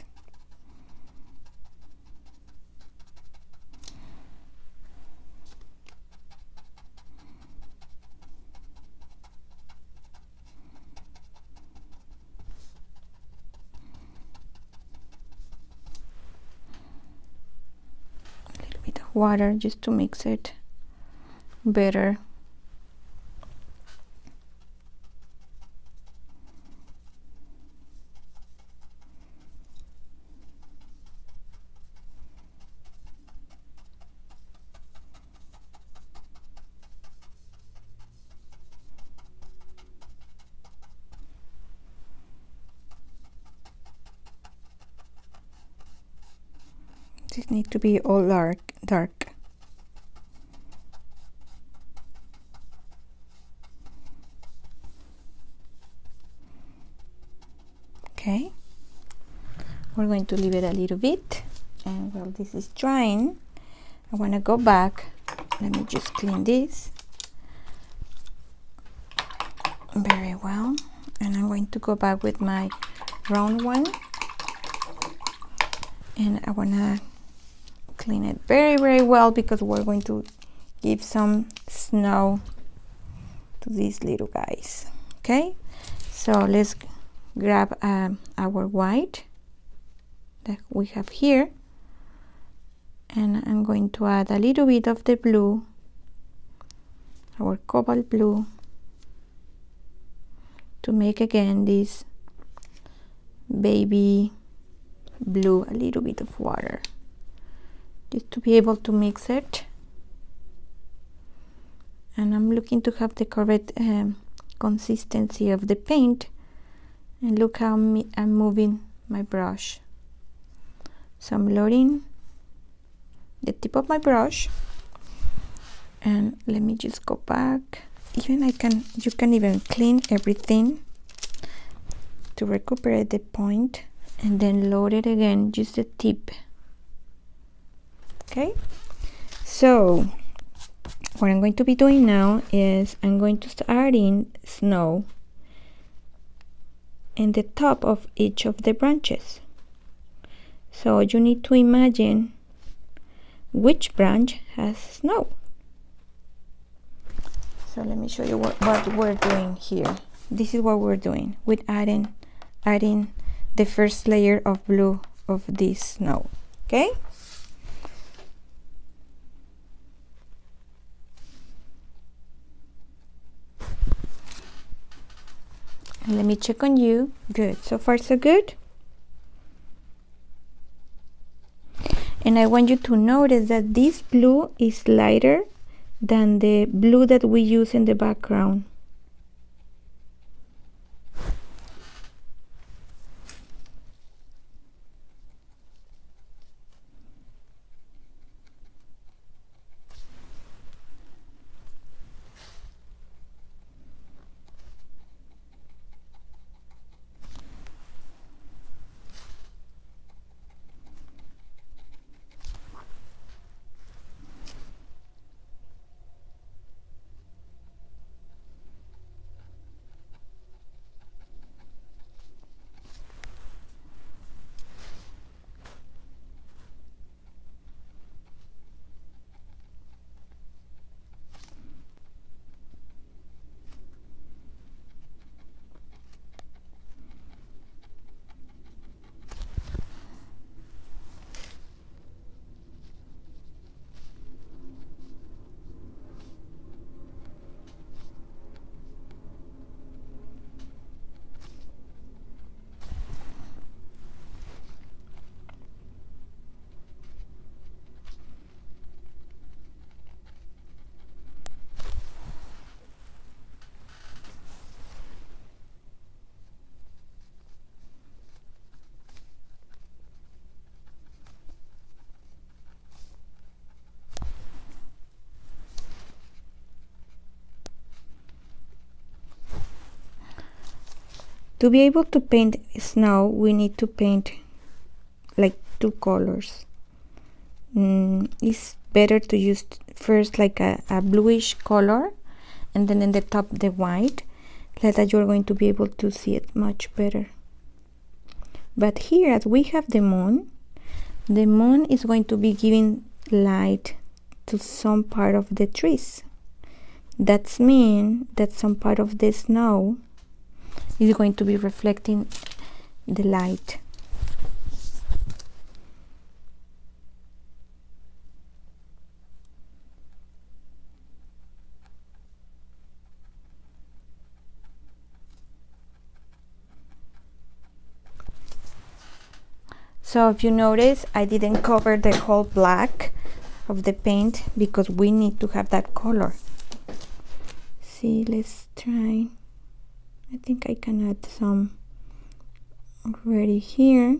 Water just to mix it better. This needs to be all dark. Okay, we're going to leave it a little bit, and while this is drying, I want to go back. Let me just clean this very well, and I'm going to go back with my round one, and I want to clean it very well, because we're going to give some snow to these little guys. Okay, so let's grab our white that we have here, and I'm going to add a little bit of the blue, our cobalt blue, to make again this baby blue, a little bit of water, just to be able to mix it. And I'm looking to have the correct consistency of the paint, and look how I'm moving my brush. So I'm loading the tip of my brush, and let me just go back. You can even clean everything to recuperate the point, and then load it again, just the tip. Okay, so what I'm going to be doing now is I'm going to start adding snow in the top of each of the branches. So you need to imagine which branch has snow. So let me show you what we're doing here. This is what we're doing with adding the first layer of blue of this snow. Okay, Let me check on you. Good, so far so good. And I want you to notice that this blue is lighter than the blue that we use in the background. To be able to paint snow, we need to paint like two colors. It's better to use first like a bluish color, and then in the top the white, like that you're going to be able to see it much better. But here, as we have the moon is going to be giving light to some part of the trees. That means that some part of the snow is going to be reflecting the light. So if you notice, I didn't cover the whole black of the paint because we need to have that color. See, let's try. I think I can add some already here.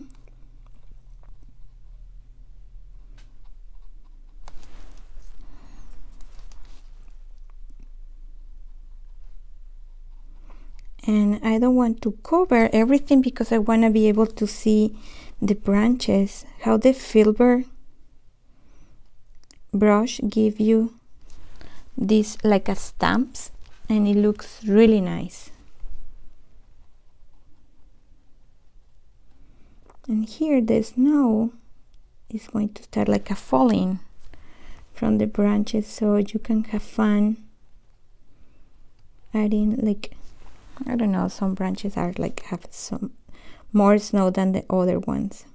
And I don't want to cover everything because I want to be able to see the branches, how the filbert brush give you this like a stamps, and it looks really nice. And here the snow is going to start like a falling from the branches, so you can have fun adding, like, I don't know, some branches are like have some more snow than the other ones.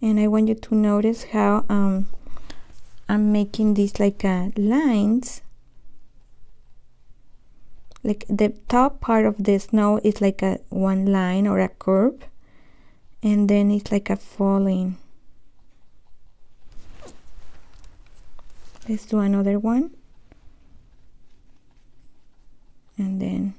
And I want you to notice how I'm making these like lines. Like the top part of the snow is like a one line or a curve, and then it's like a falling. Let's do another one. And then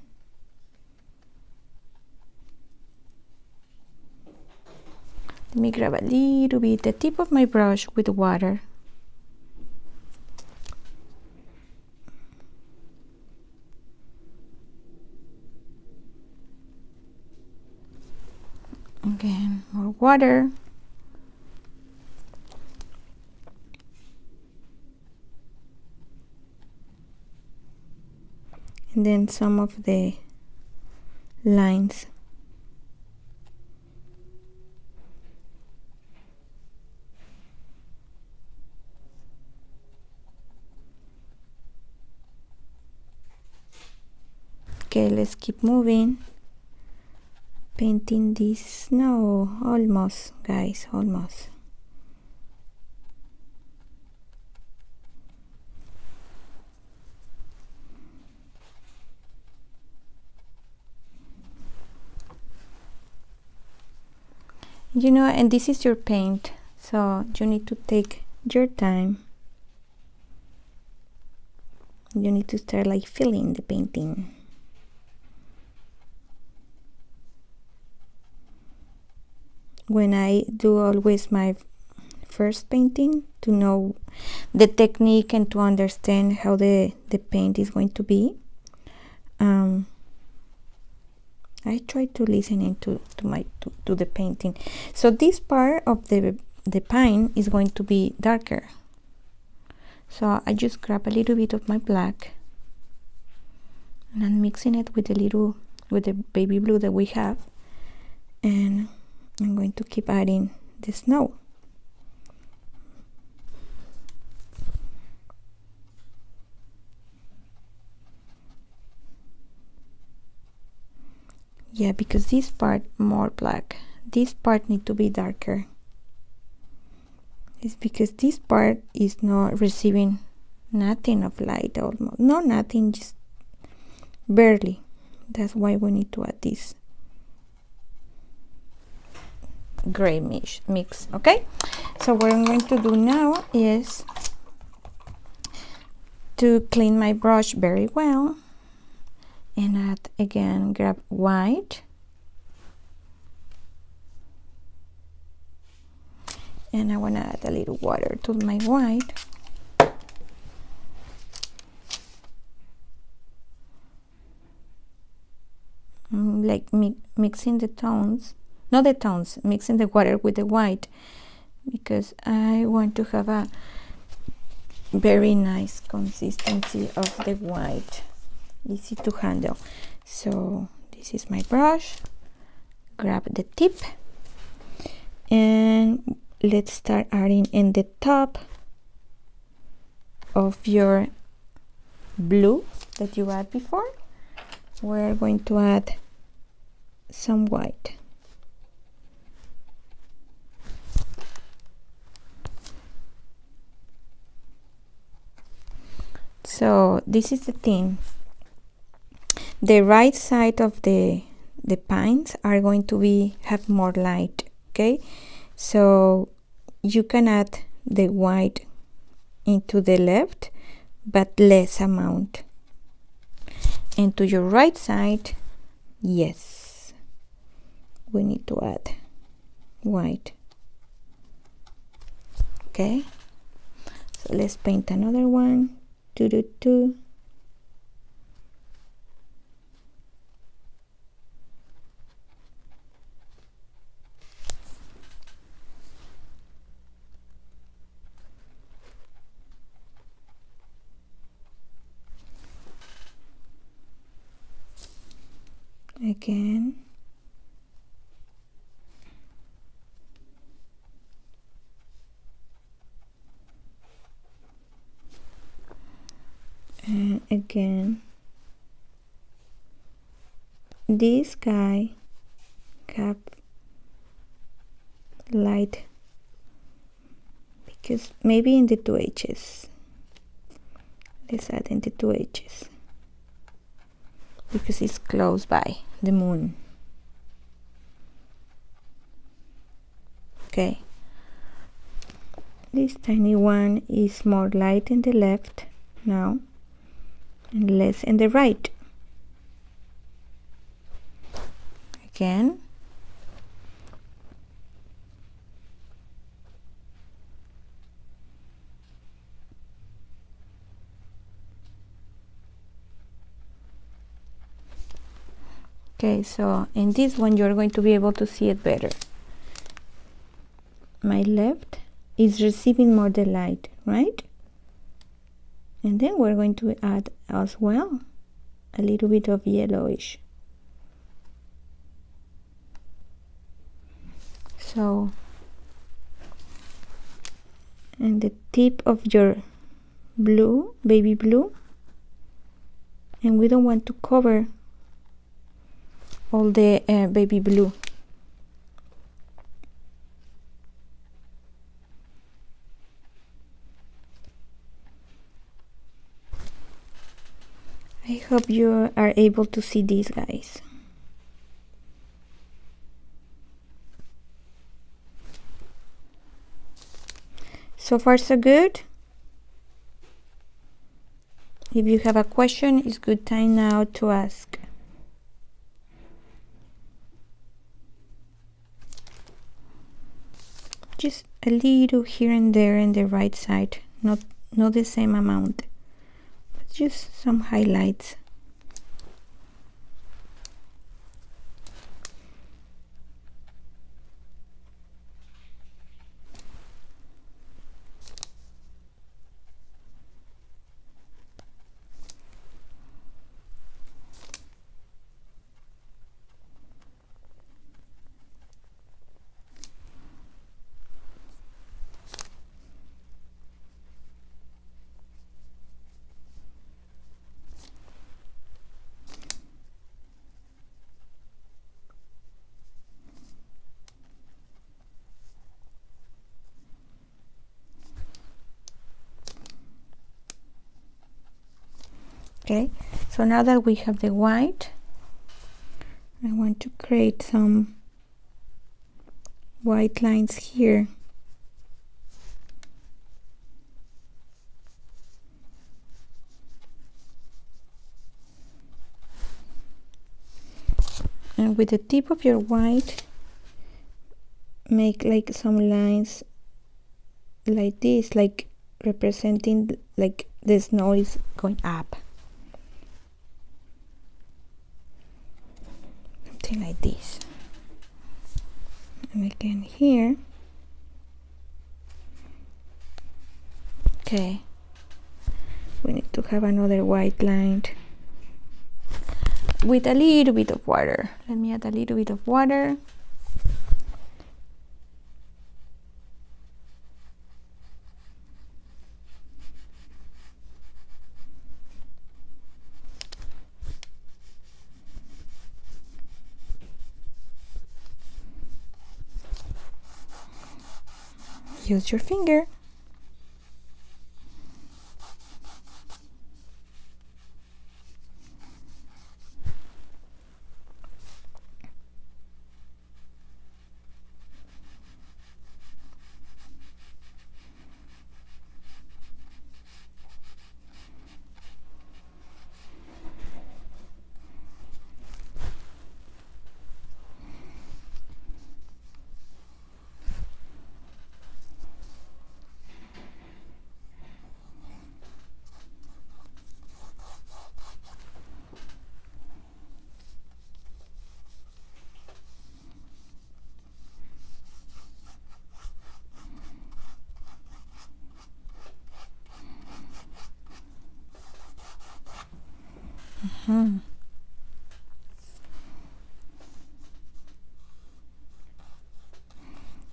let me grab a little bit the tip of my brush with water. Again, more water. And then some of the lines. Okay, let's keep moving. Painting this snow. Almost, guys, almost. You know, and this is your paint, so you need to take your time. You need to start like feeling the painting. When I do always my first painting to know the technique and to understand how the paint is going to be, I try to listen into to the painting. So this part of the pine is going to be darker. So I just grab a little bit of my black and I'm mixing it with the baby blue that we have, and I'm going to keep adding the snow. Yeah, because this part more black, this part need to be darker. It's because this part is not receiving nothing of light, almost no nothing, just barely. That's why we need to add this gray mix. Okay, so what I'm going to do now is to clean my brush very well and add again, grab white and I want to add a little water to my white. Like mixing the tones, not the tones, mixing the water with the white, because I want to have a very nice consistency of the white, easy to handle. So this is my brush, grab the tip and let's start adding in the top of your blue that you had before. We're going to add some white. So this is the thing. The right side of the pines are going to have more light, okay? So you can add the white into the left, but less amount. And to your right side, yes, we need to add white. Okay, so let's paint another one. Do. Again. And again. This guy have light because maybe in the 2 edges. Let's add in the 2 edges because it's close by the moon. Okay, this tiny one is more light in the left now and less in the right. Again. Okay, so in this one you're going to be able to see it better. My left is receiving more the light, right? And then we're going to add as well a little bit of yellowish. So, and the tip of your blue, baby blue, and we don't want to cover all the baby blue. I hope you are able to see these guys. So far so good. If you have a question, it's good time now to ask. Just a little here and there in the right side, not the same amount, but just some highlights. Okay, so now that we have the white, I want to create some white lines here. And with the tip of your white, make like some lines like this, like representing like the snow is going up. Something like this. And again here. Okay. We need to have another white line with a little bit of water. Let me add a little bit of water. Use your finger.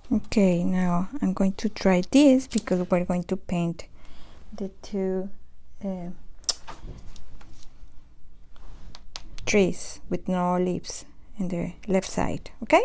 Okay, now I'm going to try this because we're going to paint the two trees with no leaves in the left side. Okay.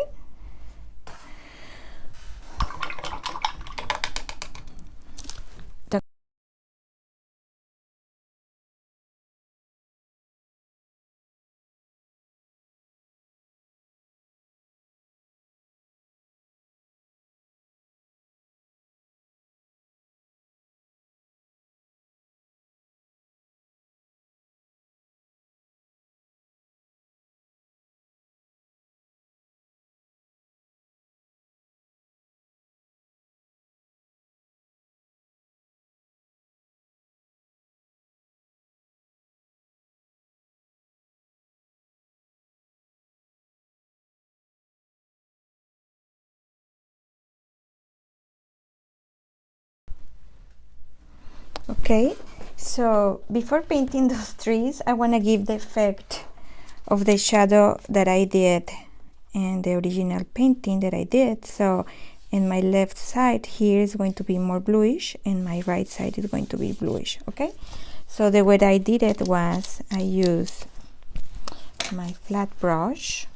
Okay, so before painting those trees, I want to give the effect of the shadow that I did in the original painting that I did. So in my left side here is going to be more bluish and my right side is going to be bluish. Okay, so the way I did it was I used my flat brush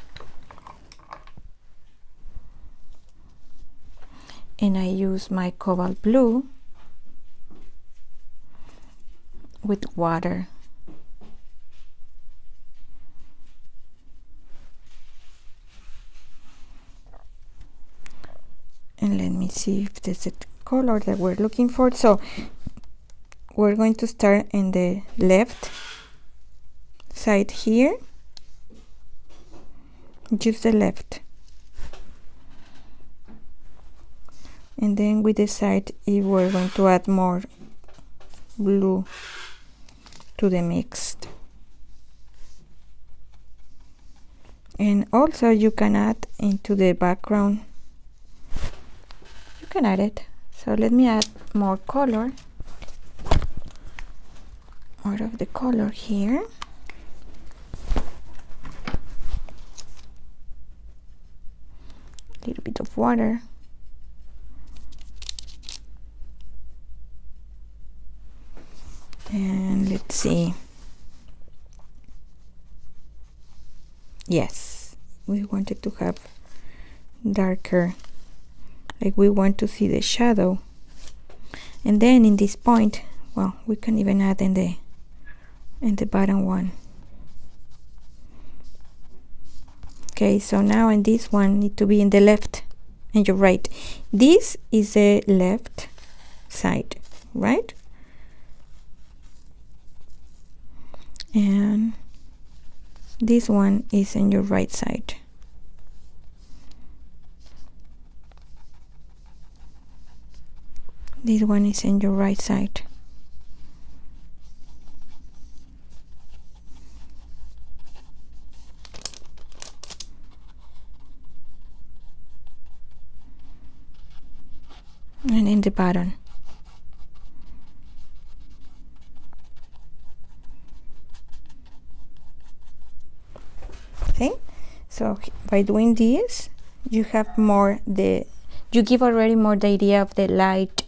and I use my cobalt blue with water. And let me see if this is color that we're looking for. So we're going to start in the left side here, just the left, and then we decide if we're going to add more blue to the mixed. And also you can add into the background, you can add it. So let me add more color, more of the color here. A little bit of water. And let's see. Yes, we wanted to have darker, like we want to see the shadow. And then in this point, well, we can even add in the bottom one. Okay, so now in this one need to be in the left and your right. This is the left side, right? And this one is in your right side. This one is in your right side. And in the bottom. Okay, so by doing this, you have more you give already more the idea of the light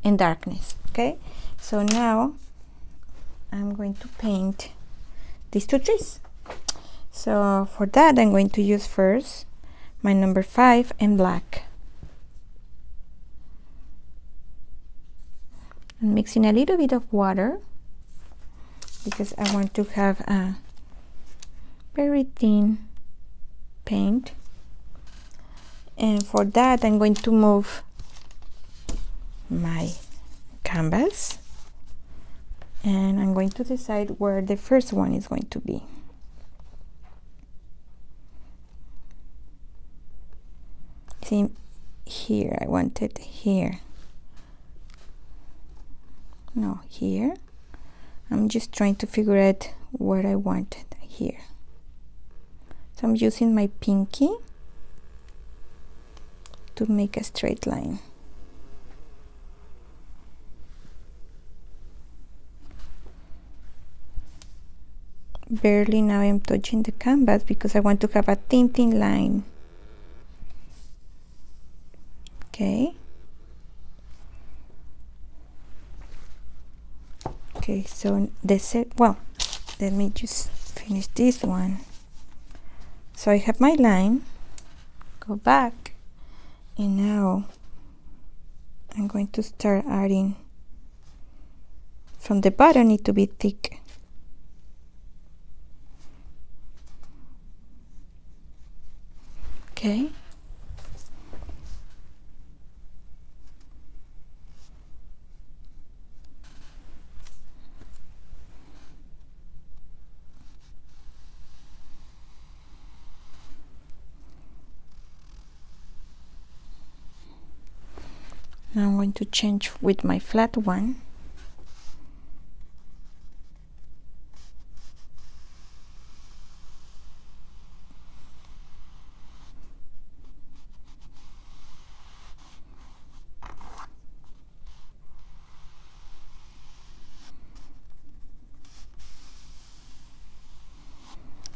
and darkness. Okay, so now I'm going to paint these two trees. So for that, I'm going to use first my number 5 in black. I'm mixing a little bit of water because I want to have a very thin paint. And for that, I'm going to move my canvas and I'm going to decide where the first one is going to be. See, here, I want it here. No, here. I'm just trying to figure out where I want it here. So I'm using my pinky to make a straight line. Barely now I'm touching the canvas because I want to have a thin line. Okay. Okay, so well, let me just finish this one. So I have my line, go back, and now I'm going to start adding from the bottom. Need to be thick. Okay. Now I'm going to change with my flat one.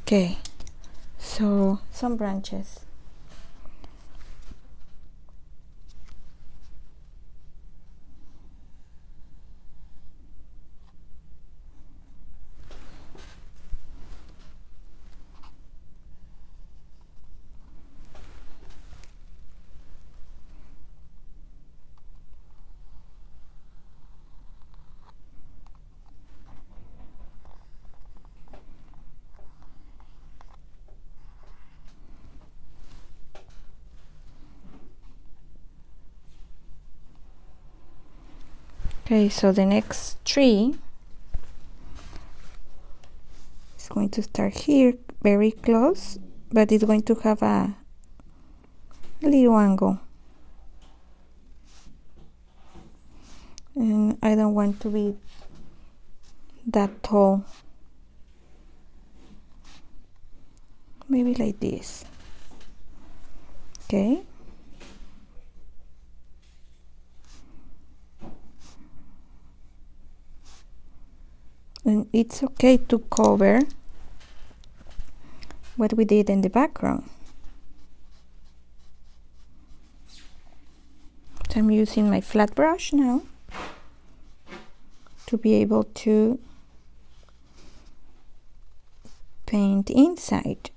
Okay, so some branches. Okay, so the next tree is going to start here, very close, but it's going to have a little angle. And I don't want to be that tall. Maybe like this. Okay. And it's okay to cover what we did in the background. So I'm using my flat brush now to be able to paint inside.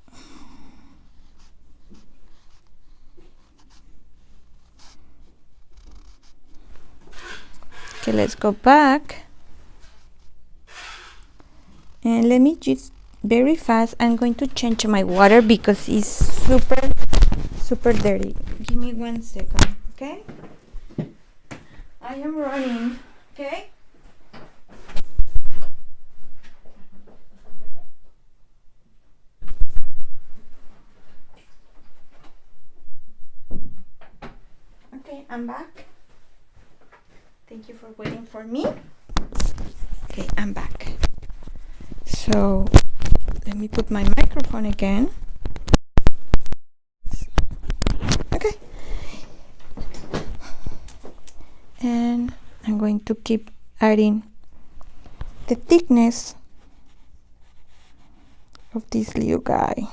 Okay, let's go back. And let me just very fast, I'm going to change my water because it's super dirty. Give me 1 second, okay? I am running, okay? Okay, I'm back. Thank you for waiting for me. Okay, I'm back. So let me put my microphone again. Okay. And I'm going to keep adding the thickness of this little guy.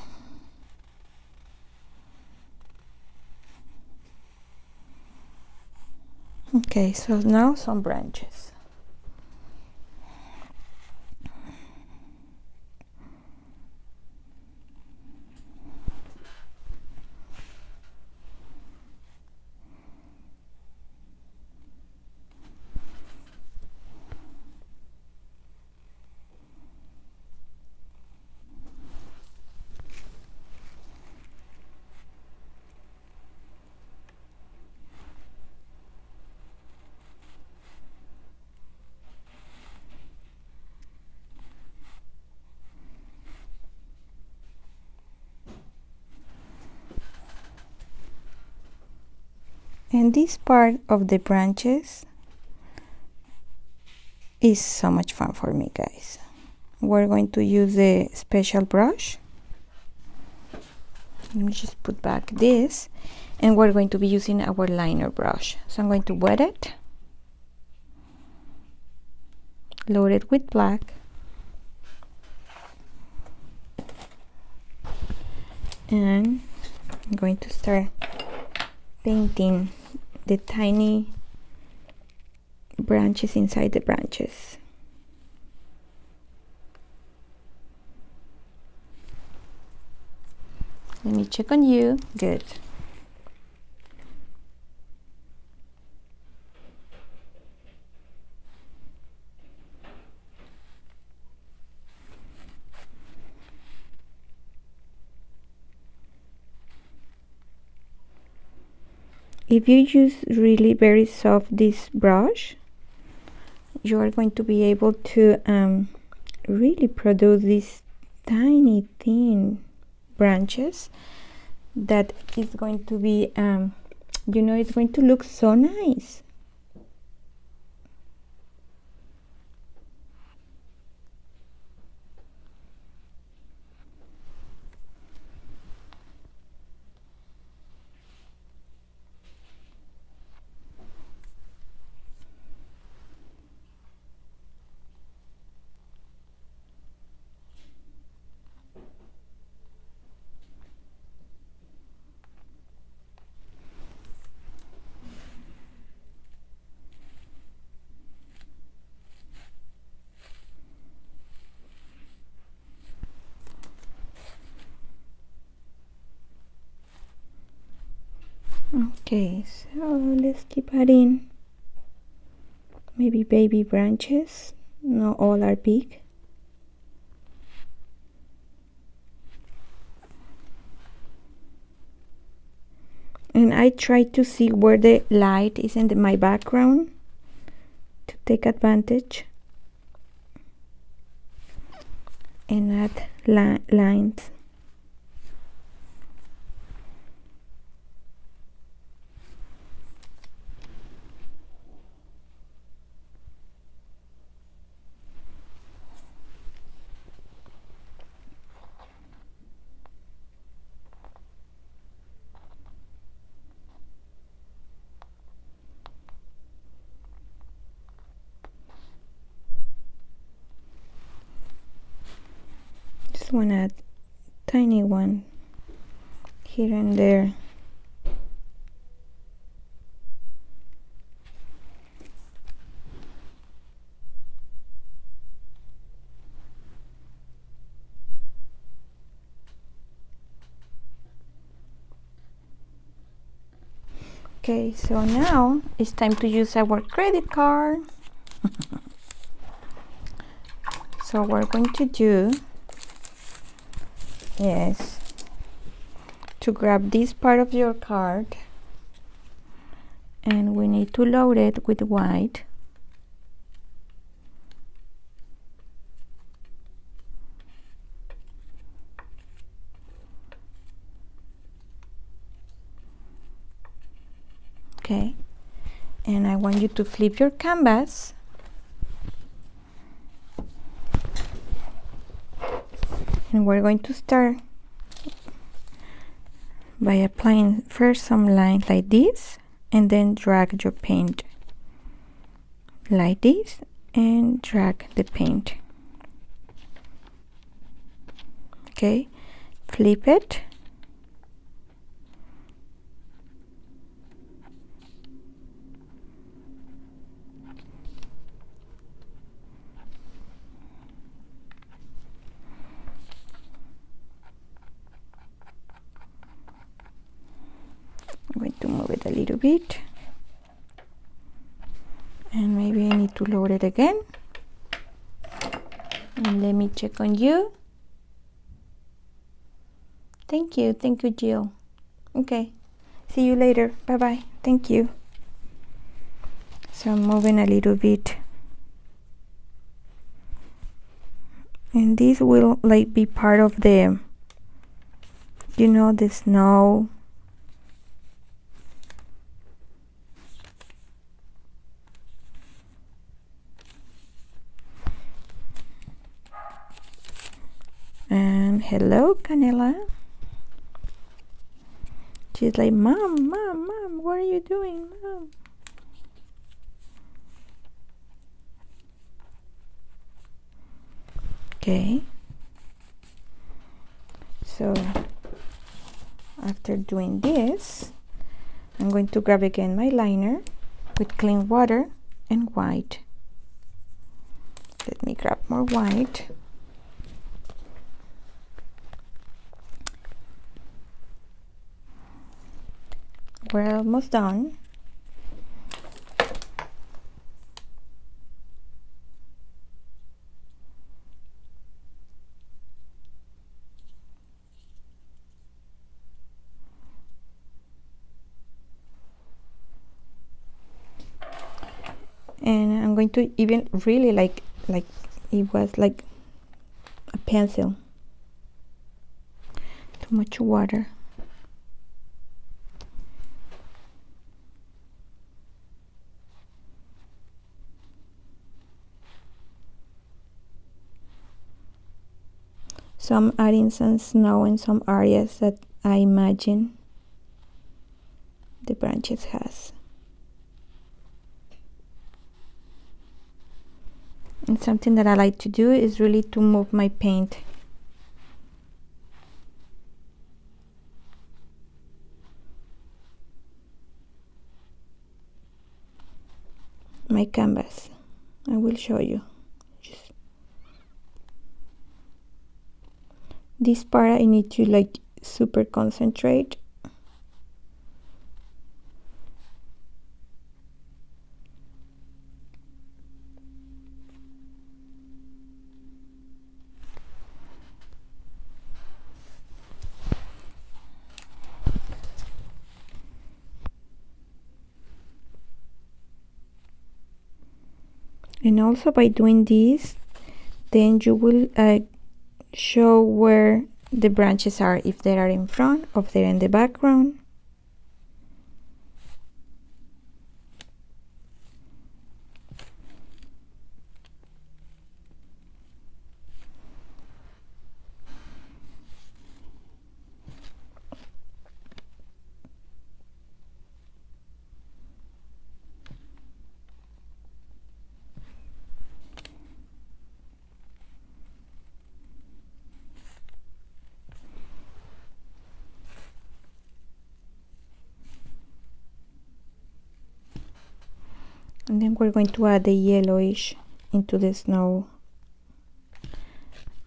Okay, so now some branches. And this part of the branches is so much fun for me, guys. We're going to use a special brush. Let me just put back this, and we're going to be using our liner brush. So I'm going to wet it, load it with black, and I'm going to start painting the tiny branches inside the branches. Let me check on you. Good. If you use really very soft this brush, you are going to be able to really produce these tiny thin branches that is going to be you know, it's going to look so nice. Okay, so let's keep adding maybe baby branches. Not all are big. And I try to see where the light is in my background to take advantage and add lines. Just want to add tiny one here and there. Okay, so now it's time to use our credit card. So what we're going to do is to grab this part of your card, and we need to load it with white. Okay, and I want you to flip your canvas and we're going to start by applying first some lines like this, and then drag your paint like this and drag the paint. Okay, flip it. I'm going to move it a little bit, and maybe I need to load it again. And let me check on you. Thank you, Jill. Okay, see you later. Bye bye. Thank you. So I'm moving a little bit, and this will like be part of the, you know, the snow. And hello, Canela. She's like, Mom, what are you doing, Mom? Okay. So after doing this, I'm going to grab again my liner with clean water and white. Let me grab more white. We're almost done. And I'm going to even really like it was like a pencil. Too much water. So I'm adding some snow in some areas that I imagine the branches has. And something that I like to do is really to move my paint. My canvas. I will show you. This part I need to like super concentrate. And also by doing this, then you will show where the branches are, if they are in front or if they're in the background. And then we're going to add the yellowish into the snow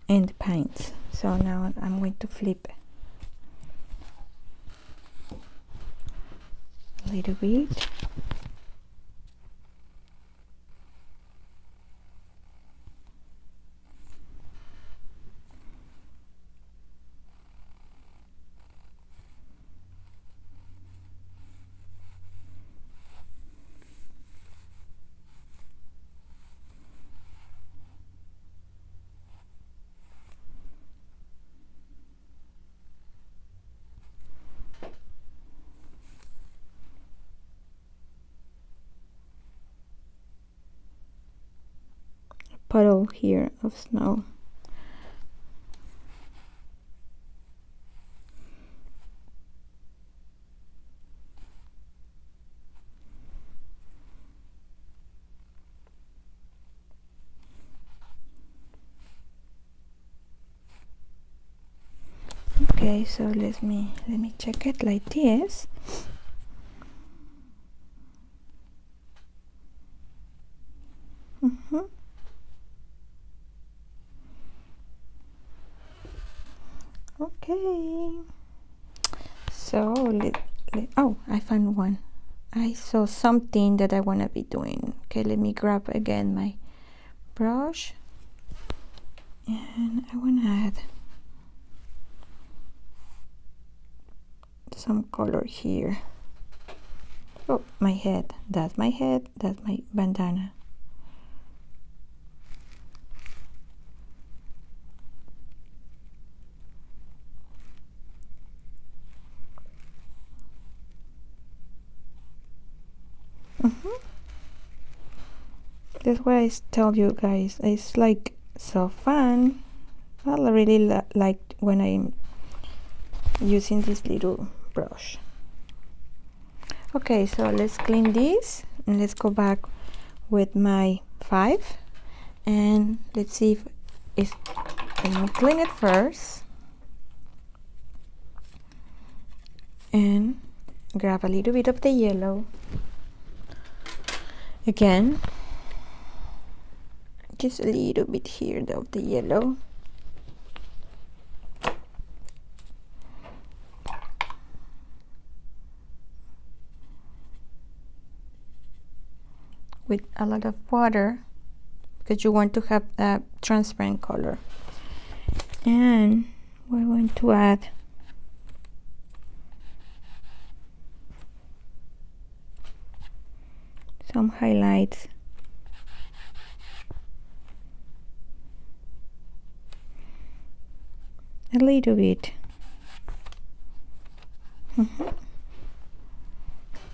and the pines. So now I'm going to flip a little bit. Puddle here of snow. Okay, so let me check it like this. Okay, so oh, I found one. I saw something that I want to be doing. Okay, let me grab again my brush, and I want to add some color here. Oh, my head. That's my head. That's my bandana. That's what I tell you guys. It's like so fun. I really like when I'm using this little brush. Okay, so let's clean this and let's go back with my 5 and let's see if it's, let me clean it first and grab a little bit of the yellow again, just a little bit here of the yellow. With a lot of water because you want to have a transparent color. And we're going to add some highlights. A little bit.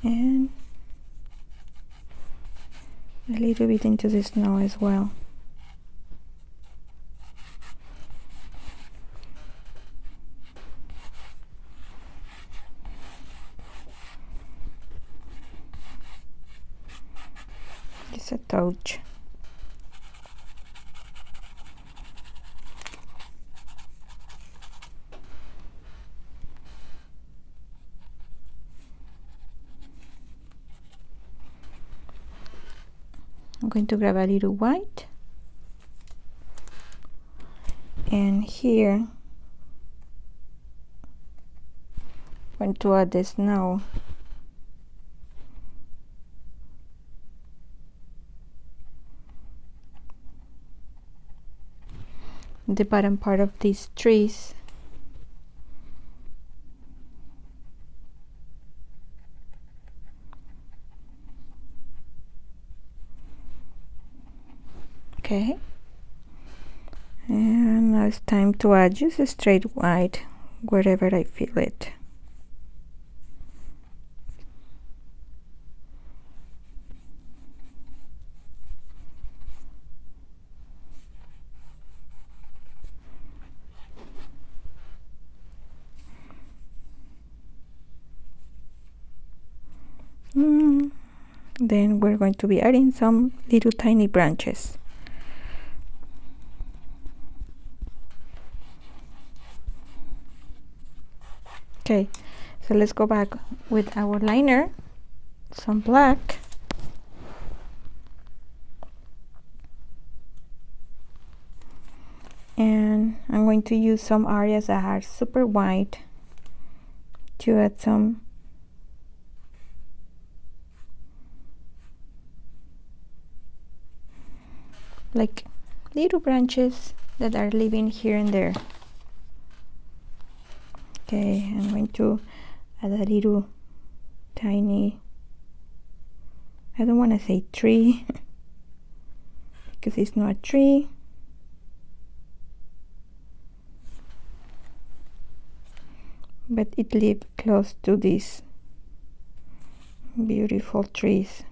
And a little bit into the snow as well. Just a touch. I'm going to grab a little white, and here I'm going to add the snow. The bottom part of these trees. Okay, and now it's time to add just a straight white wherever I feel it. Then we're going to be adding some little tiny branches. Okay, so let's go back with our liner, some black. And I'm going to use some areas that are super white to add some like little branches that are living here and there. Okay, I'm going to add a little tiny, I don't want to say tree because it's not a tree. But it lives close to these beautiful trees.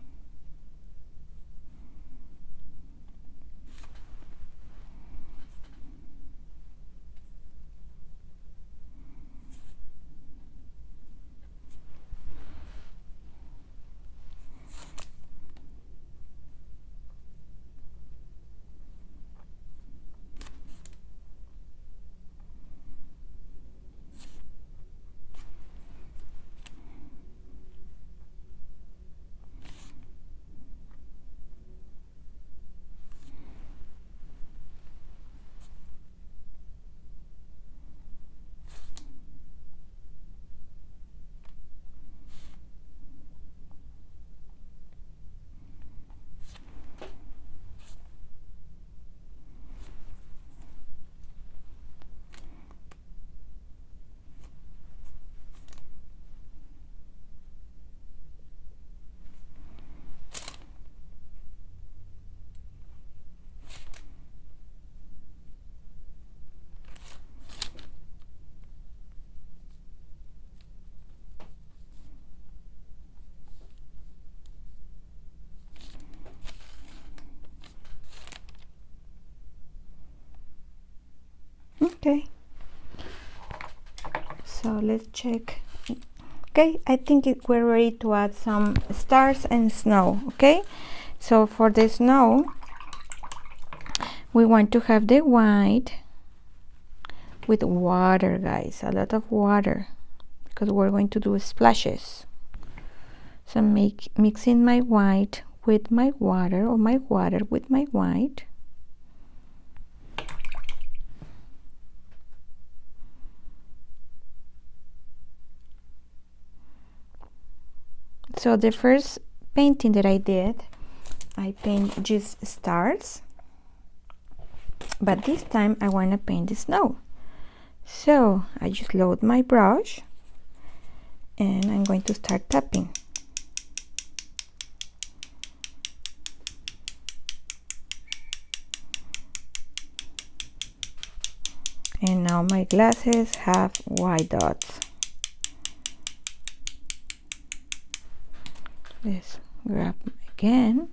Okay, so let's check. Okay, I think we're ready to add some stars and snow. Okay, so for the snow we want to have the white with water, guys, a lot of water, because we're going to do splashes. So mixing my white with my water, or my water with my white. So the first painting that I did, I paint just stars, but this time I want to paint the snow. So I just load my brush and I'm going to start tapping. And now my glasses have white dots. Let's grab again.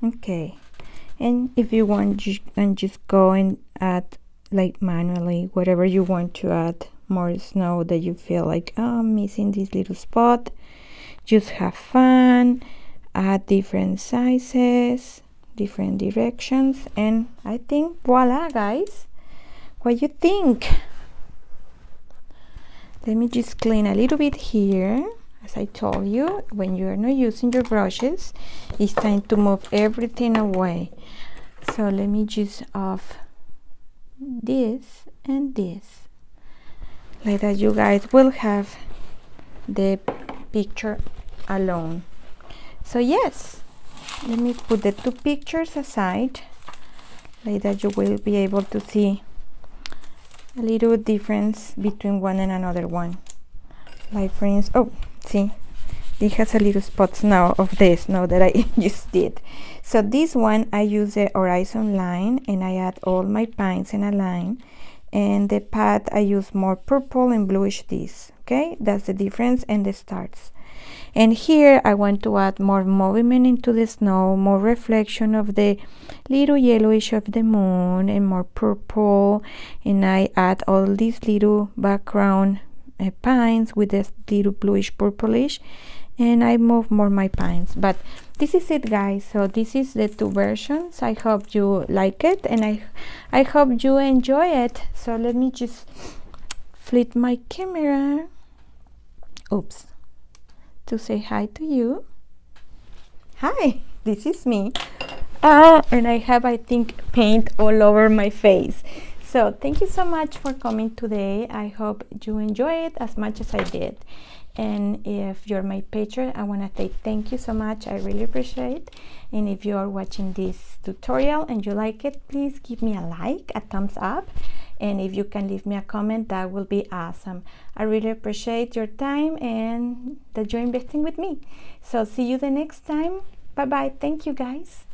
Okay, and if you want, you can just go and add like manually whatever you want to add more snow that you feel like, oh, I'm missing this little spot. Just have fun, add different sizes, different directions, and I think voila, guys. What you think? Let me just clean a little bit here. As I told you, when you are not using your brushes, it's time to move everything away. So let me just off this and this, like that you guys will have the picture alone. So yes, let me put the two pictures aside, like that you will be able to see a little difference between one and another one. Like for instance, oh, see, it has a little spots now of this, now that I just did. So this one, I use the horizon line and I add all my pines in a line. And the pad, I use more purple and bluish this, okay? That's the difference and the stars. And here I want to add more movement into the snow, more reflection of the little yellowish of the moon and more purple. And I add all these little background pines with this little bluish purplish. And I move more my pines. But this is it, guys. So this is the two versions. I hope you like it and I hope you enjoy it. So let me just flip my camera. Oops. To say hi to you. Hi, this is me. And I have, I think, paint all over my face. So thank you so much for coming today. I hope you enjoy it as much as I did. And if you're my patron, I want to say thank you so much. I really appreciate it. And if you are watching this tutorial and you like it, please give me a like, a thumbs up. And if you can leave me a comment, that will be awesome. I really appreciate your time and that you're investing with me. So see you the next time. Bye bye. Thank you, guys.